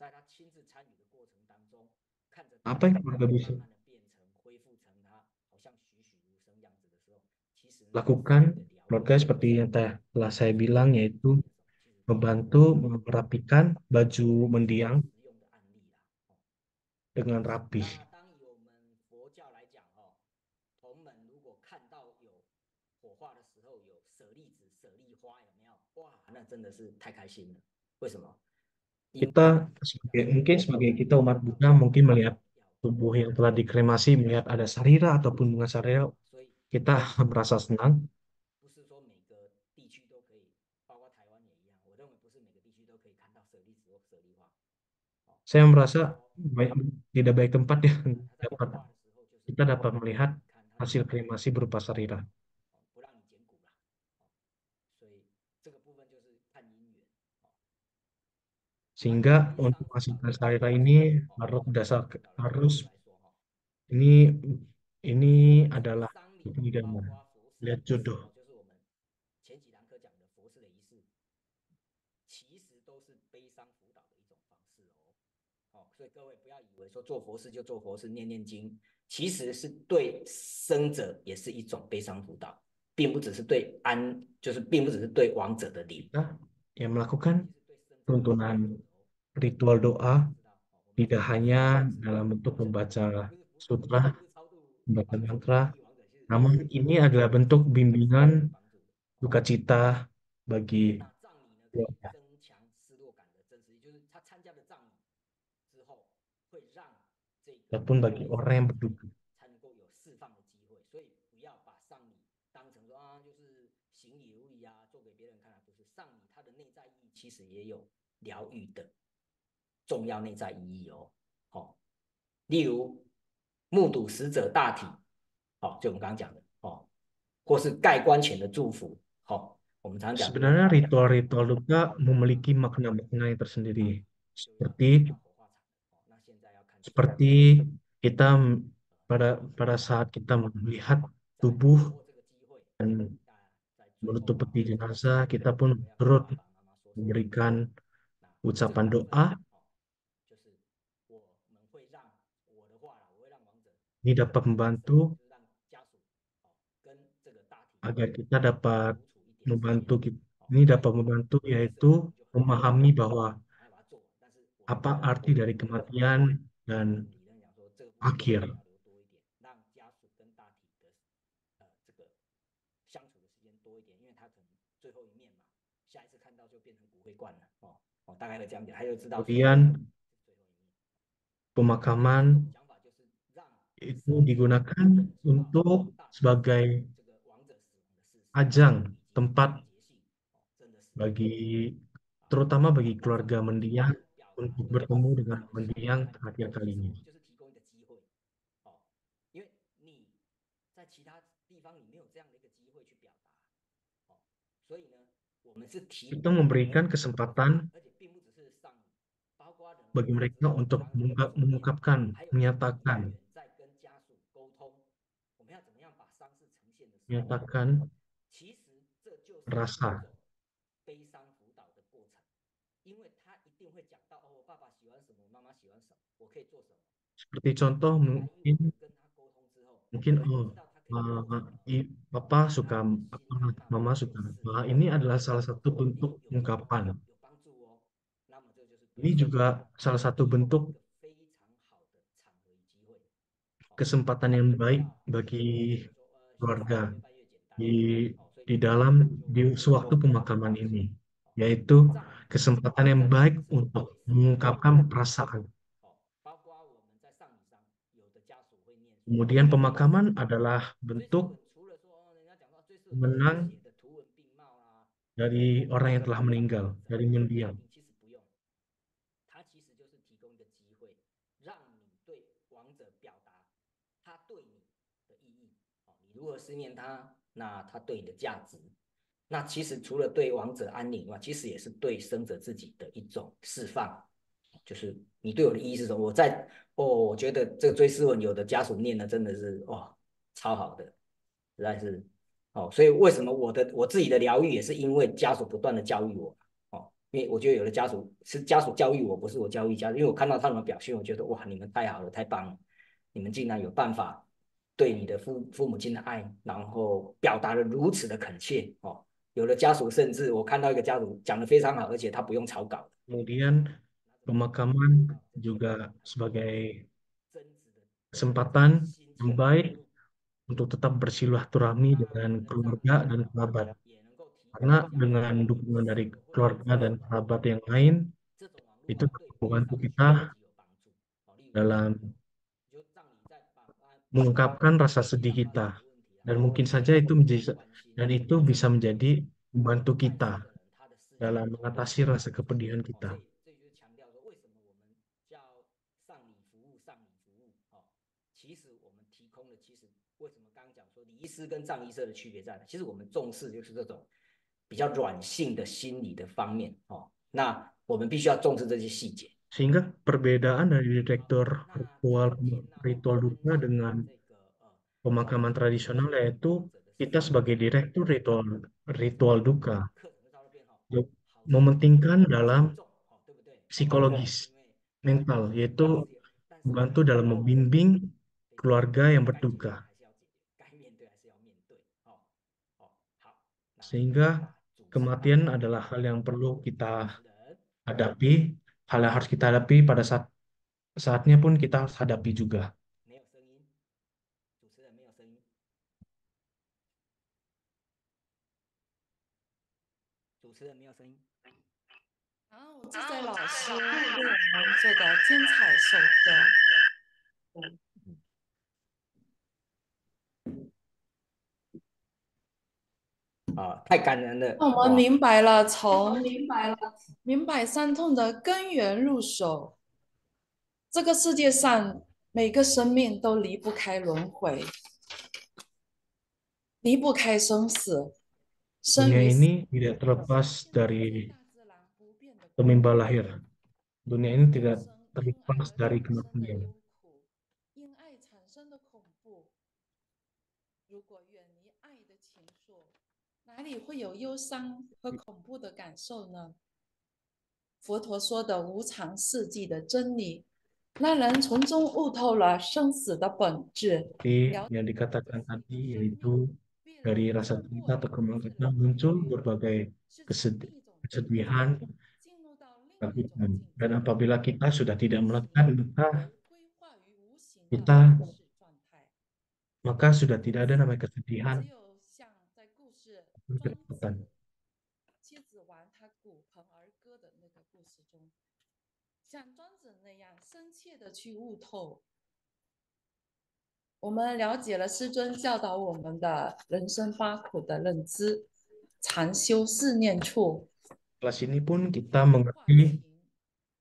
在他亲自参与的过程当中，看着 Apa yang keluarga bisa 慢慢的变成恢复成他好像栩栩如生样子的时候，其实 lakukan keluarga seperti yang telah saya bilang, yaitu membantu merapikan baju mendiang dengan rapih. 当以我们佛教来讲同门如果看到有火化的时候有舍利子、舍利花，有没有？哇，那真的是太开心了。为什么？ Kita mungkin sebagai kita umat Buddha mungkin melihat tubuh yang telah dikremasi, melihat ada sarira ataupun bunga sarira, kita merasa senang. 不是说每个地区都可以，包括台湾也一样。我认为不是每个地区都可以看到舍利子或舍利花。 Saya merasa tidak baik tempat yang kita dapat melihat hasil kremasi berupa sarira. 不让你捡骨啦，所以这个部分就是看因缘。 Sehingga untuk menghasilkan sarira ini harus ini ini adalah pidana, lihat jodoh. 就是我们前几堂课讲的佛事的仪式，其实都是悲伤辅导的一种方式所以各位不要以为说做佛事就做佛事念念经，其实是对生者也是一种悲伤辅导，并不只是对就是并不只是对亡者的礼。 Kita yang melakukan tuntunan ritual doa tidak hanya dalam bentuk membaca sutra, membaca mantra, namun ini adalah bentuk bimbingan duka cita bagi 那葬礼呢，可以 keluarga 增强失落感的真实，就是他参加了葬礼之后，会让这个 ataupun bagi orang yang berduka. 才能够有释放的机会，所以不要把丧礼当成说就是行礼如仪做给别人看不是丧礼它的内在意义其实也有疗愈的重要内在意义例如目睹死者大体，就我们刚刚讲的或是盖棺前的祝福，我们常讲 Sebenarnya ritual-ritual duka memiliki makna-makna yang tersendiri. Seperti seperti kita pada pada saat kita melihat tubuh dan menutup peti jenazah, kita pun turut memberikan ucapan doa. Ini dapat membantu agar kita dapat membantu ini dapat membantu yaitu memahami bahwa apa arti dari kematian dan akhir. 大概会这样讲，他就知道。Kemudian pemakaman itu digunakan untuk sebagai ajang tempat bagi terutama bagi keluarga mendiang untuk bertemu dengan mendiang terakhir kalinya. Kita memberikan kesempatan bagi mereka untuk mengungkapkan, menyatakan rasa. Seperti contoh mungkin papa suka apa, mama suka apa. Ini adalah salah satu bentuk ungkapan. Ini juga salah satu bentuk kesempatan yang baik bagi keluarga di di sewaktu pemakaman ini, yaitu kesempatan yang baik untuk mengungkapkan perasaan. Kemudian pemakaman adalah bentuk menang dari orang yang telah meninggal, dari mendiang.我觉得这个追思文有的家属念的真的是超好的，实在是所以为什么我自己的疗愈也是因为家属不断的教育我因为我觉得有的家属是家属教育我，不是我教育家属，因为我看到他们的表现，我觉得哇，你们太好了，太棒了，你们竟然有办法对你的父母亲的爱，然后表达了如此的恳切有的家属甚至我看到一个家属讲的非常好，而且他不用草稿。Kemudian pemakaman juga sebagai kesempatan yang baik untuk tetap bersilaturahmi dengan keluarga dan kerabat. Karena dengan dukungan dari keluarga dan kerabat yang lain, itu dapat membantu kita dalam mengungkapkan rasa sedih kita. Dan mungkin saja itu bisa menjadi membantu kita dalam mengatasi rasa kepedihan kita. Sehingga perbedaan dari direktur ritual duka dengan pemakaman tradisional yaitu kita sebagai direktur ritual duka mementingkan dalam psikologis mental, yaitu membantu dalam membimbing keluarga yang berduka. Sehingga kematian adalah hal yang perlu kita hadapi, hal yang harus kita hadapi pada saatnya pun kita harus hadapi juga. 我这些老师为我们做的精彩授课。太感人了。我们明白了，从明白伤痛的根源入手。这个世界上每个生命都离不开轮回，离不开生死，生 Dunia 与死 ini tidak terlepas 现在 dari 在大自然不变的规 penimba 律 lahir. Dunia ini 众 tidak 生因 terlepas 爱而 dari 产生的 kematian. 忧苦，因爱产生的恐怖。如果远离爱的情愫，哪里会有忧伤和恐怖的感受呢？佛陀说的无常世纪的真理，让人从中悟透了生死的本质， Seperti 了解 yang 了 dikatakan 自己 tadi, 的生 yaitu 命必 dari 然 rasa 经 cinta 过 atau 一 kemalakan 次轮 muncul 回， berbagai 是从另一种层 kesedihan, 次进入到另一种 ketakutan. 境 Dan 界。 apabila kita sudah tidak 因 melekat, 此 maka 为规划于无形的 kita 模式状态。 maka sudah tidak ada 因 namanya 此， kesedihan 只有像在故事 dan 庄 ketakutan. 子妻子玩他骨盆儿歌的那个故事中，像庄子那样深切的去悟透。我们了解了师尊教导我们的人生八苦的认知，禅修四念处， Kelas ini pun kita 化 mengerti 情，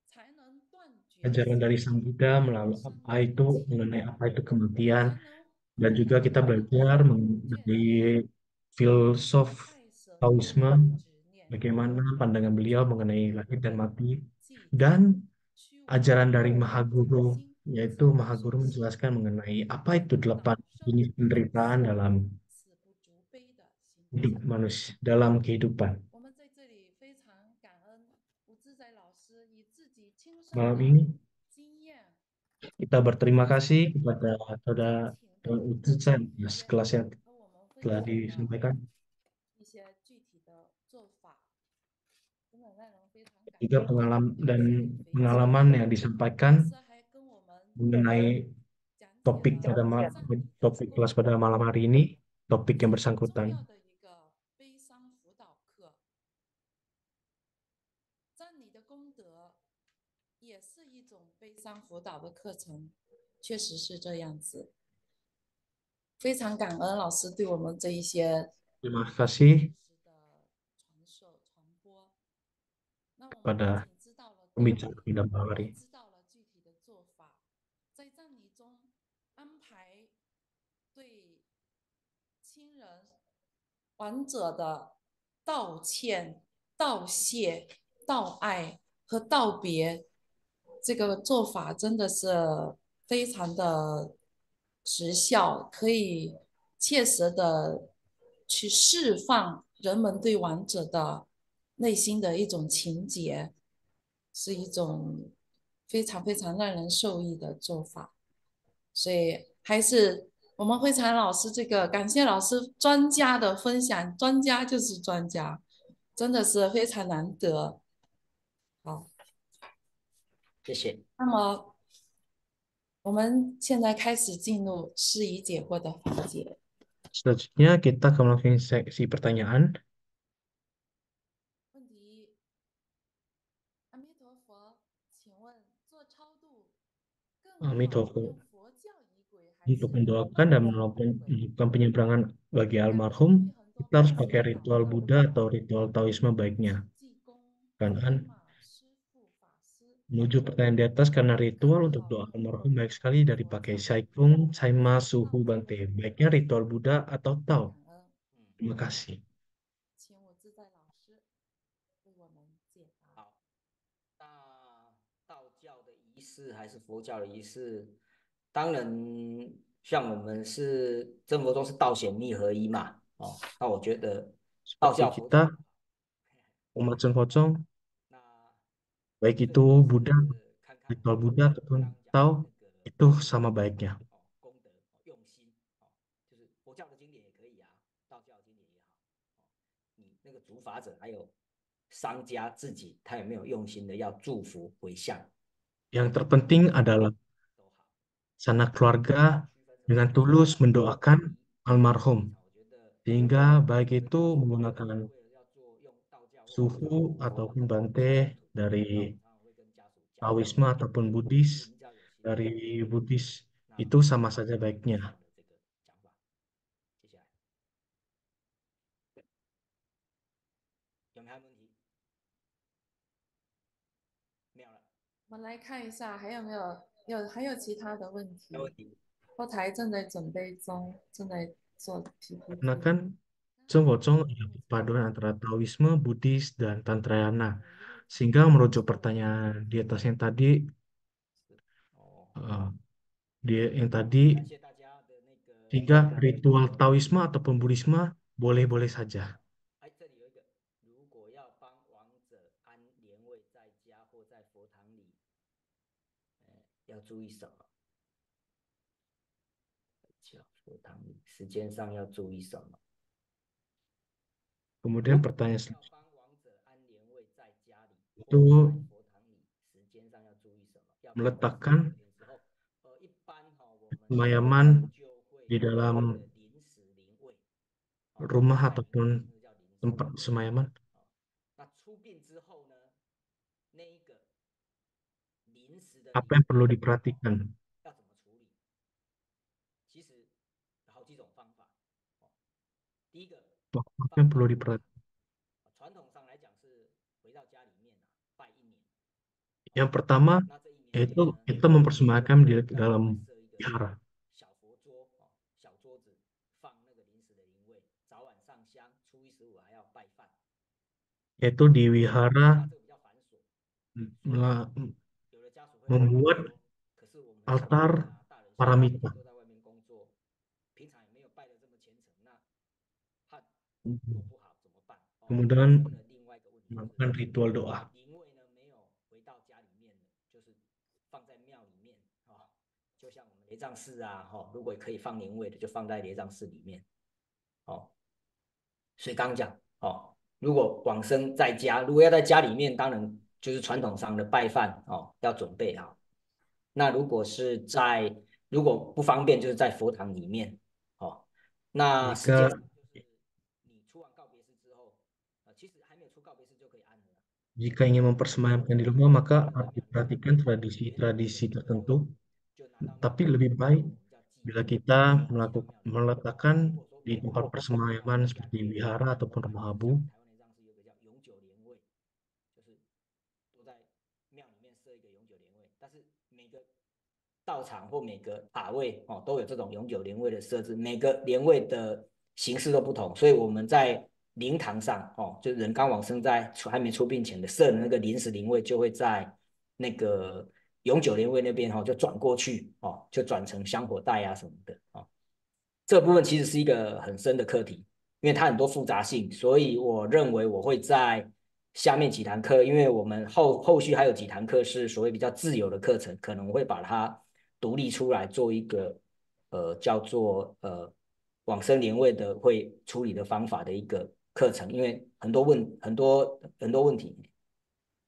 才能断绝 ajaran dari 心 Sang Buddha 中 melalui 生 apa 的 itu 一切 mengenai 苦， apa itu kematian 才能 dan 豁 juga 然 kita 放 belajar 下厌 mengenai 恶、 filsuf 爱舍难 Taoisme 的执念， bagaimana pandangan beliau 摧毁 mengenai 我 lahir 们 dan 的 mati 嫉妒、 dan 虚伪、 ajaran dari 贪 Mahaguru 心、 yaitu 小 Mahaguru 兽性， menjelaskan mengenai apa itu 导 delapan 生 jenis penderitaan 死 dalam 死不足悲的心 hidup 境。 manusia dalam kehidupan. 我们在这里非常感恩吴自在老师以自己亲身 Malam 的 ini 经验， kita berterima 非常 kasih kepada 真 saudara 情的 Utusan atas 也 kelas yang 和我们分 telah 享了 disampaikan. 一些具体的做法，真的让人非常感 Juga 动。 pengalaman dan 非常 pengalaman yang 老 disampaikan 师还跟我们 mengenai 讲解 topik 了 pada 藏语的 topik 功 kelas 德 pada malam hari ini, topik yang 很重 bersangkutan. 要的一个悲伤辅导课。葬礼的功德也是一种悲伤辅导的课程，确实是这样子。非常感恩老师对我们这一些 Terima 知 kasih 识的传授传播。那我们不 pada 仅知道了道 pembicara 理， pada malam hari 也 ini. 知道了具体的做法，在葬礼中安排对亲人、亡者的道歉、道谢、道爱和道别，这个做法真的是非常的实效，可以切实的去释放人们对亡者的内心的一种情结，是一种非常非常让人受益的做法。所以还是我们慧禅老师这个感谢老师专家的分享，专家就是专家，真的是非常难得。好，谢谢。那么我们现在开始进入释疑解惑的环节。 Selanjutnya kita akan melakukan sesi pertanyaan. 问题：阿弥陀佛，请问做超度更好 Amitofo 用佛教仪轨还是 untuk 用 mendoakan 道 dan 教 melakukan 仪轨？ melakukan penyeberangan bagi 感恩 almarhum, 因为很多 kita harus 朋 pakai 友访 ritual 问 Buddha atau ritual Taoisme 是 baiknya. 济公、 Kan 马师父、法师 menuju pertanyaan di atas karena 更 ritual untuk 好 doa 用 almarhum baik sekali dari 佛 pakai 教仪 Saikung, 轨 Saima, 还是 Suhu, 道教的 Bante. 仪轨？ Baiknya ritual Buddha atau Tao. 感恩， Terima kasih. 请我自在老师为我们解答。好，那道教的仪式还是佛教的仪式？当然，像我们是真佛宗是道显密合一嘛，哦，那我觉得道 Seperti 教佛 kita 教， umat Sengkocong, 那 baik 最 itu 主要 Buddha, 是看看 ritual Buddha 刚 ataupun 刚讲 Tao, 的那个 itu sama baiknya. 哦功德用心哦，就是佛教的经典也可以啊，道教的经典也好，哦，你那个主法者还有商家自己，他有没有用心的要祝福回向， Yang terpenting adalah 都好。 sanak keluarga 区分成 dengan 三 tulus 种 mendoakan 仪 almarhum. 我觉得 Sehingga baik 这个 itu 道术 menggunakan 为了要做用道教或佛教 suhu 的仪式 ataupun 其 bante 实土 dari 道常常会跟家属讲， Taoisme ataupun 是 Buddhis 您只要有心， dari Buddhis 那 itu sama saja 这 baiknya. 样的这个讲法。接下来有没有问题？没有了。我们来看一下还有没有还有其他的问题？没问题。后台正在准备中，正在做 Karena PPT。kan Zhong Wocong ada perpaduan antara Taoisme, Buddhis, dan Tantrayana. Sehingga merujuk pertanyaan di atas yang tadi, 哦， eh, dia yang tadi, 感谢大家的那个。 sehingga ritual Taoisme ataupun Buddhisme boleh-boleh saja. 哎，这里有一个，如果要帮亡者安莲位在家或在佛堂里，要注意什么？佛堂里时间上要注意什么？ Kemudian pertanyaan 要 selanjutnya 帮亡者安莲位在家里或 itu 在佛堂里，时间上要注意什么？要帮亡者 meletakkan 天之后，一般哈、我们 semayaman 就会 di 有所谓 dalam 的临时灵位， rumah 在 ataupun 那个叫临时 tempat 灵位。 semayaman. 那出殡之后呢，那一个临时的 Apa 灵 yang perlu 位 diperhatikan? 要怎么处理？其实有好几种方法。第一个 Apa 放 yang 家 perlu 里面， diperhatikan? 传统上来讲是回到家里面拜一年。 Yang pertama 那这一年内 yaitu 呢， kita mempersembahkan di 在 dalam 设一个 wihara. 小佛桌，小桌子放那个临时的灵位，早晚上香，初一十五还要拜饭。 Yaitu di 那 wihara 这个比较繁琐， mela- 有的家属会来问 membuat 说，可是我们 altar 大人小孩 paramita. 都在外面工作，平常也没有拜得这么虔诚，那怕做不好怎么办？ Kemudian 这个另外一个问题就是 melakukan ritual doa. 灵位呢没有回到家里面的，就是放在庙里面，就像我们雷藏寺啊，如果可以放灵位的，就放在雷藏寺里面。所以刚刚讲，如果往生在家，如果要在家里面，当然就是传统上的拜饭，要准备好。那如果是在，如果不方便，就是在佛堂里面。那时间 Jika 就是你出完告别式之后，其实还没有出告别式就可以安了。 jika ingin mempersembahkan di rumah, maka harus diperhatikan tradisi-tradisi tertentu. 就拿到庙 Tapi 里面， lebih 我 baik 们叫祭 bila 奠， kita 寄到庙里面。 meletakkan 如果说 di 没有 tempat 那 persemayaman 我们 seperti 讲 wihara ataupun 台 rumah 湾 abu. 内藏寺有个叫永久莲位，就是都在庙里面设一个永久莲位，但是每个道场或每个塔位都有这种永久莲位的设置，每个莲位的形式都不同，所以我们在灵堂上就是人刚往生在还没出殡前的设的那个临时灵位，就会在那个永久莲位那边就转过去就转成香火袋啊什么的这部分其实是一个很深的课题，因为它很多复杂性，所以我认为我会在下面几堂课，因为我们后续还有几堂课是所谓比较自由的课程，可能会把它独立出来做一个叫做往生莲位的会处理的方法的一个课程，因为很多问题，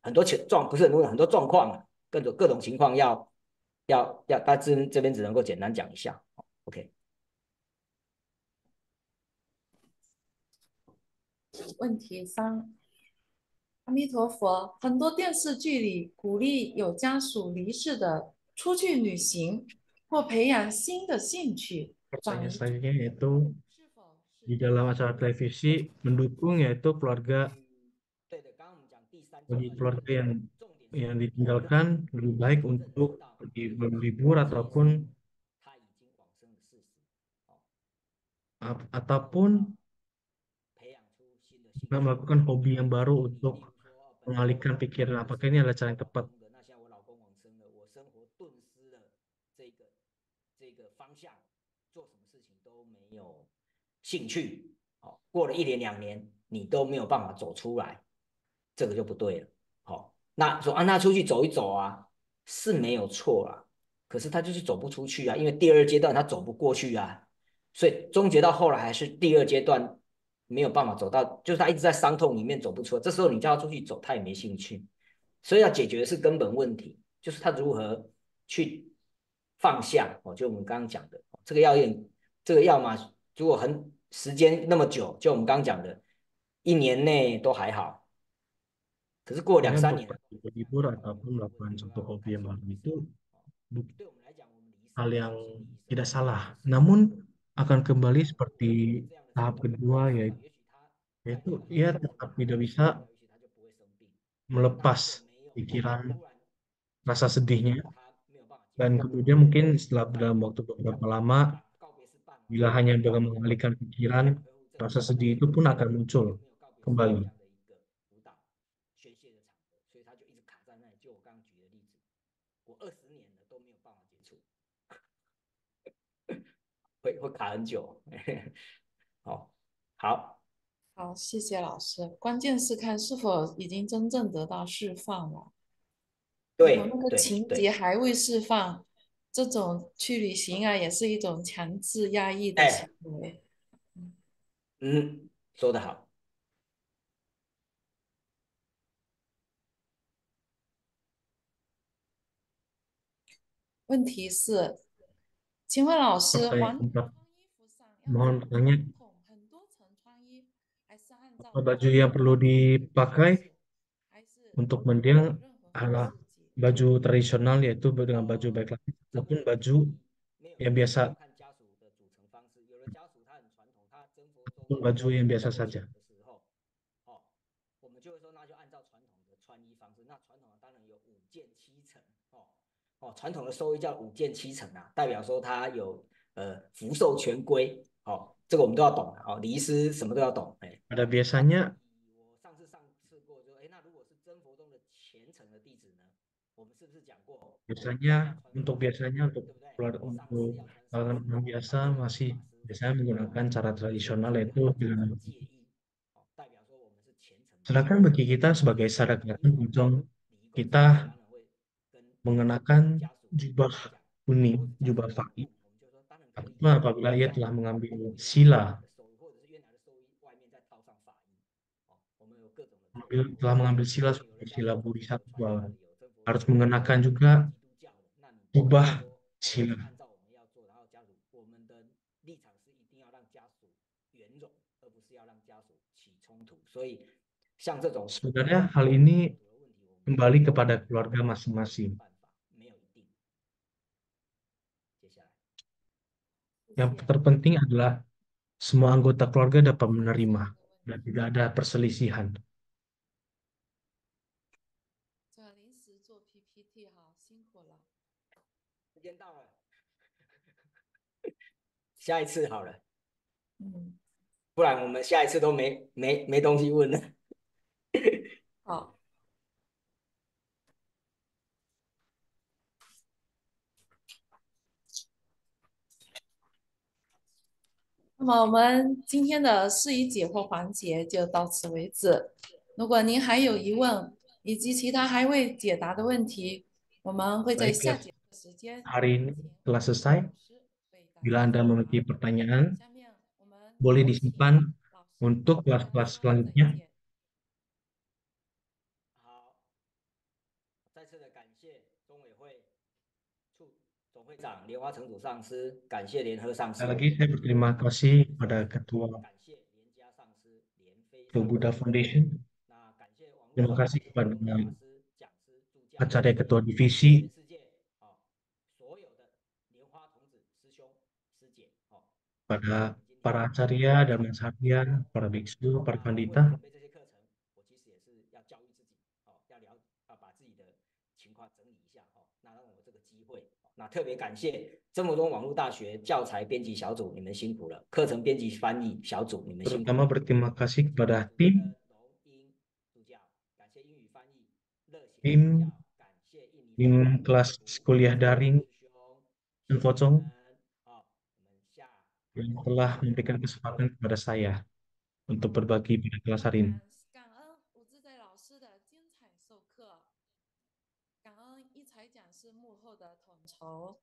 很多不是很多很多状况啊，各种情况要，大致这边只能够简单讲一下。OK。问题三：阿弥陀佛，很多电视剧里鼓励有家属离世的出去旅行或培养新的兴趣，转 Pertanyaan 移。 selanjutnya yaitu 是否是 di dalam acara televisi mendukung yaitu keluarga 对的，刚刚我们讲第三阶 bagi 段， keluarga 重点是 yang ditinggalkan lebih baik 认知 untuk 到 pergi berlibur 接 ataupun 受他已经往生的事实， ataupun 培养出新的兴 juga 趣。 melakukan hobi yang baru 例 untuk 如说，本来 mengalihkan 我 pikiran. 是 Apakah ini adalah cara yang 老 tepat? 公的，那现在我老公往生了，我生活顿失了这个方向，做什么事情都没有兴趣。过了一年两年，你都没有办法走出来，这个就不对了。那说那出去走一走啊，是没有错啊，可是他就是走不出去啊，因为第二阶段他走不过去啊，所以终结到后来还是第二阶段没有办法走到，就是他一直在伤痛里面走不出来。这时候你叫他出去走，他也没兴趣，所以要解决的是根本问题，就是他如何去放下。就我们刚刚讲的，这个要嘛，如果时间那么久，就我们刚刚讲的，一年内都还好，可是过两 Sebenarnya 三 untuk 年， pergi berlibur ataupun melakukan suatu hobi yang baru itu 对我们来讲，我们离 hal 生 yang 就是离生， tidak salah. Namun akan kembali seperti 这样的 tahap 程度， kedua 也许他 yaitu 在 ia tetap tidak bisa 也许他就不会生病。 melepas 那如果没有 pikiran 突然 rasa sedihnya 他没有办法 Dan kemudian mungkin setelah dalam waktu beberapa lama, bila hanya dengan mengalihkan pikiran, rasa sedih itu pun akan muncul kembali. 宣泄的场合，所以他就一直卡在那里。就我刚刚举的例子，我20年了都没有办法接触，会卡很久。好，好，好，谢谢老师。关键是看是否已经真正得到释放了。如果那对个对对，情节还未释放，这种去旅行啊，也是一种强制压抑的行哎，为。嗯，说得好。问题是，请问老师，Pertanyaan 王者 keempat, 穿衣服上要 mohon 怎么bertanya, 穿孔？很多层穿衣，还是按照 apa baju 单 yang 一 perlu 的穿衣方 dipakai 式，还是 untuk 没有 mendiang 任何方 adalah 式解 baju 决？ tradisional, yaitu dengan baju baik laki 这 ataupun 个 baju 问题没有 yang 错， biasa 要看家属的组成方式。有的家属他很传统，他真佛宗 ataupun baju yang biasa 授 saja. 权的时候，哦，我们就会说那就按照传统的穿衣方式。那传统的当然有5件7层，传统的收衣叫5件7层啊，代表说他有福寿全归，这个我们都要懂啊，礼仪师什么都要懂，哎。 Pada biasanya 我上次过，就那如果是真佛宗的虔诚的弟子呢，我们是不是讲过？ biasanya 穿法 biasanya untuk 对不对？ keluar 上师 untuk 要穿上 kalangan 师 orang 袍， biasa 法师要穿 masih 法师袍， biasanya menggunakan cara 所以 tradisional 我们 yaitu 还是 dengan 穿戒衣，代表说我们是虔诚的。 sedangkan bagi kita sebagai sadaqah pujong 礼仪公 kita 当然会跟 mengenakan 家属 jubah 讲， kuning 或者家属 jubah 不敢 faqih 问，我们就说当然可以， ataupun apabila ia 在 telah mengambil 我们原来 sila 的收衣，或者是越南的收衣外面再套上法衣，我们有各种的做法。 telah mengambil sila 有的 sebagai 家 sila 属有 bodhisattva 传统的，有真佛 harus 宗的， mengenakan 有 juga 基督教的，那你不能 jubah 说我就 sila 是按照我们要做，然后家属我们的立场是一定要让家属圆融，而不是要让家属起冲突。所以像这种 sebenarnya hal ini 冲突的问题，我们 kembali kepada keluarga masing-masing. 办法没有一定。接下来， Yang terpenting adalah semua anggota keluarga dapat menerima 这 dan tidak ada perselisihan. 临时做 PPT 哈，辛苦了。时间到了，下一次好了，嗯，不然我们下一次都没东西问了。好。那么我们今天的释疑解惑环节就到此为止。如果您还有疑问，以及其他还未解答的问题，我们会在 Baik, 下 kelas 节课时间 hari ini 请 telah selesai. 老师为大 Bila 家 Anda 解 memiliki 答。 pertanyaan, 下面我们 boleh 有请 disimpan 老师 untuk 跟大家 kelas-kelas 说再 selanjutnya. 见。好，再次的感谢中委会处总会长莲花城主上师，感谢联合上师， Sekali lagi saya berterima kasih kepada Ketua 感谢莲家上师、莲飞 The 上 Buddha 师， Foundation. 那感谢网络 Terima 上 kasih 所有 kepada 的法师、讲师、助教， Acarya Ketua 全 Divisi, 世界所有的莲花童子师兄师姐pada para acarya dan mas harian, para biksu, para 那为了 pandita. 准备这些课程，我其实也是要教育自己，要把自己的情况整理一下，那让我这个机会，那特别感谢真佛宗网络大学教材编辑小组，你们辛苦了；课程编辑翻译小组，你们辛苦了。 Terutama berterima kasih kepada 主持 tim 的龙英助教，感谢英语翻译乐贤助 tim 教，感谢印尼 tim kelas kuliah daring 师兄， dan 谢谢你 Pocong 们。我们下 yang telah memberikan kesempatan kepada saya untuk berbagi pada kelas hari ini. 感恩吴志在老师的精彩授课，感恩一才讲师幕后的统筹，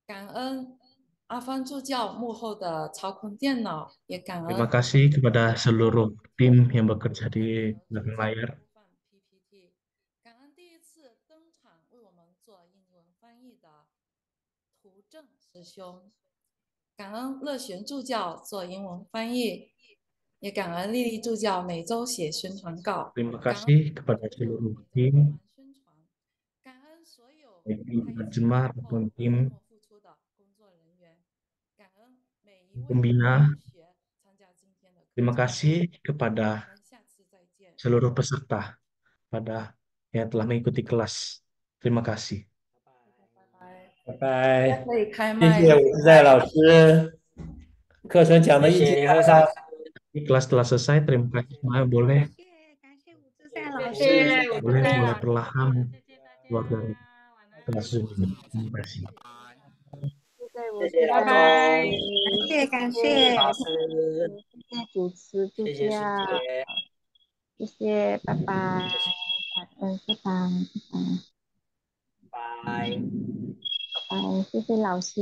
感恩阿芳助教幕后的操控电脑，也感 Terima 恩 kasih kepada seluruh tim yang bekerja 和 di 助 belakang 教 layar. 播放 PPT，感恩第一次登场为我们做英文翻译的涂正师兄，感恩乐璇助教做英文翻译，也感恩丽丽助教每周写宣传稿， Terima 感恩 kasih kepada 助教 seluruh 每周帮 tim, 忙宣传，感恩所有 baik tim 开启 penerjemah 课后 ataupun 默 tim 默付出的工作人员，感恩每一位 pembina. 同学参加今天的课 Terima 程。 kasih 我 kepada 们下次再见。 seluruh peserta pada yang telah mengikuti kelas. Terima kasih. 拜拜。拜拜，可以开谢麦。谢伍自在老师，课程讲的一清谢谢联合二楚。上Ini kelas telah selesai. Terima kasih semuanya. Boleh 感谢伍自在老谢师，谢伍自 boleh 在 mulai 老师， perlahan 谢谢大 keluar 家， dari 晚安。 kelas Zoom ini. Terima kasih. 谢谢伍谢谢老自在老钟，师，感谢谢法谢师，谢谢主持助谢谢师教，姐，谢谢，拜拜，谢谢，拜拜，拜。拜拜，谢谢老师。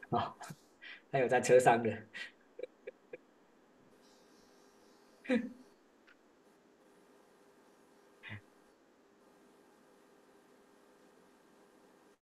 哦，还有在车上的。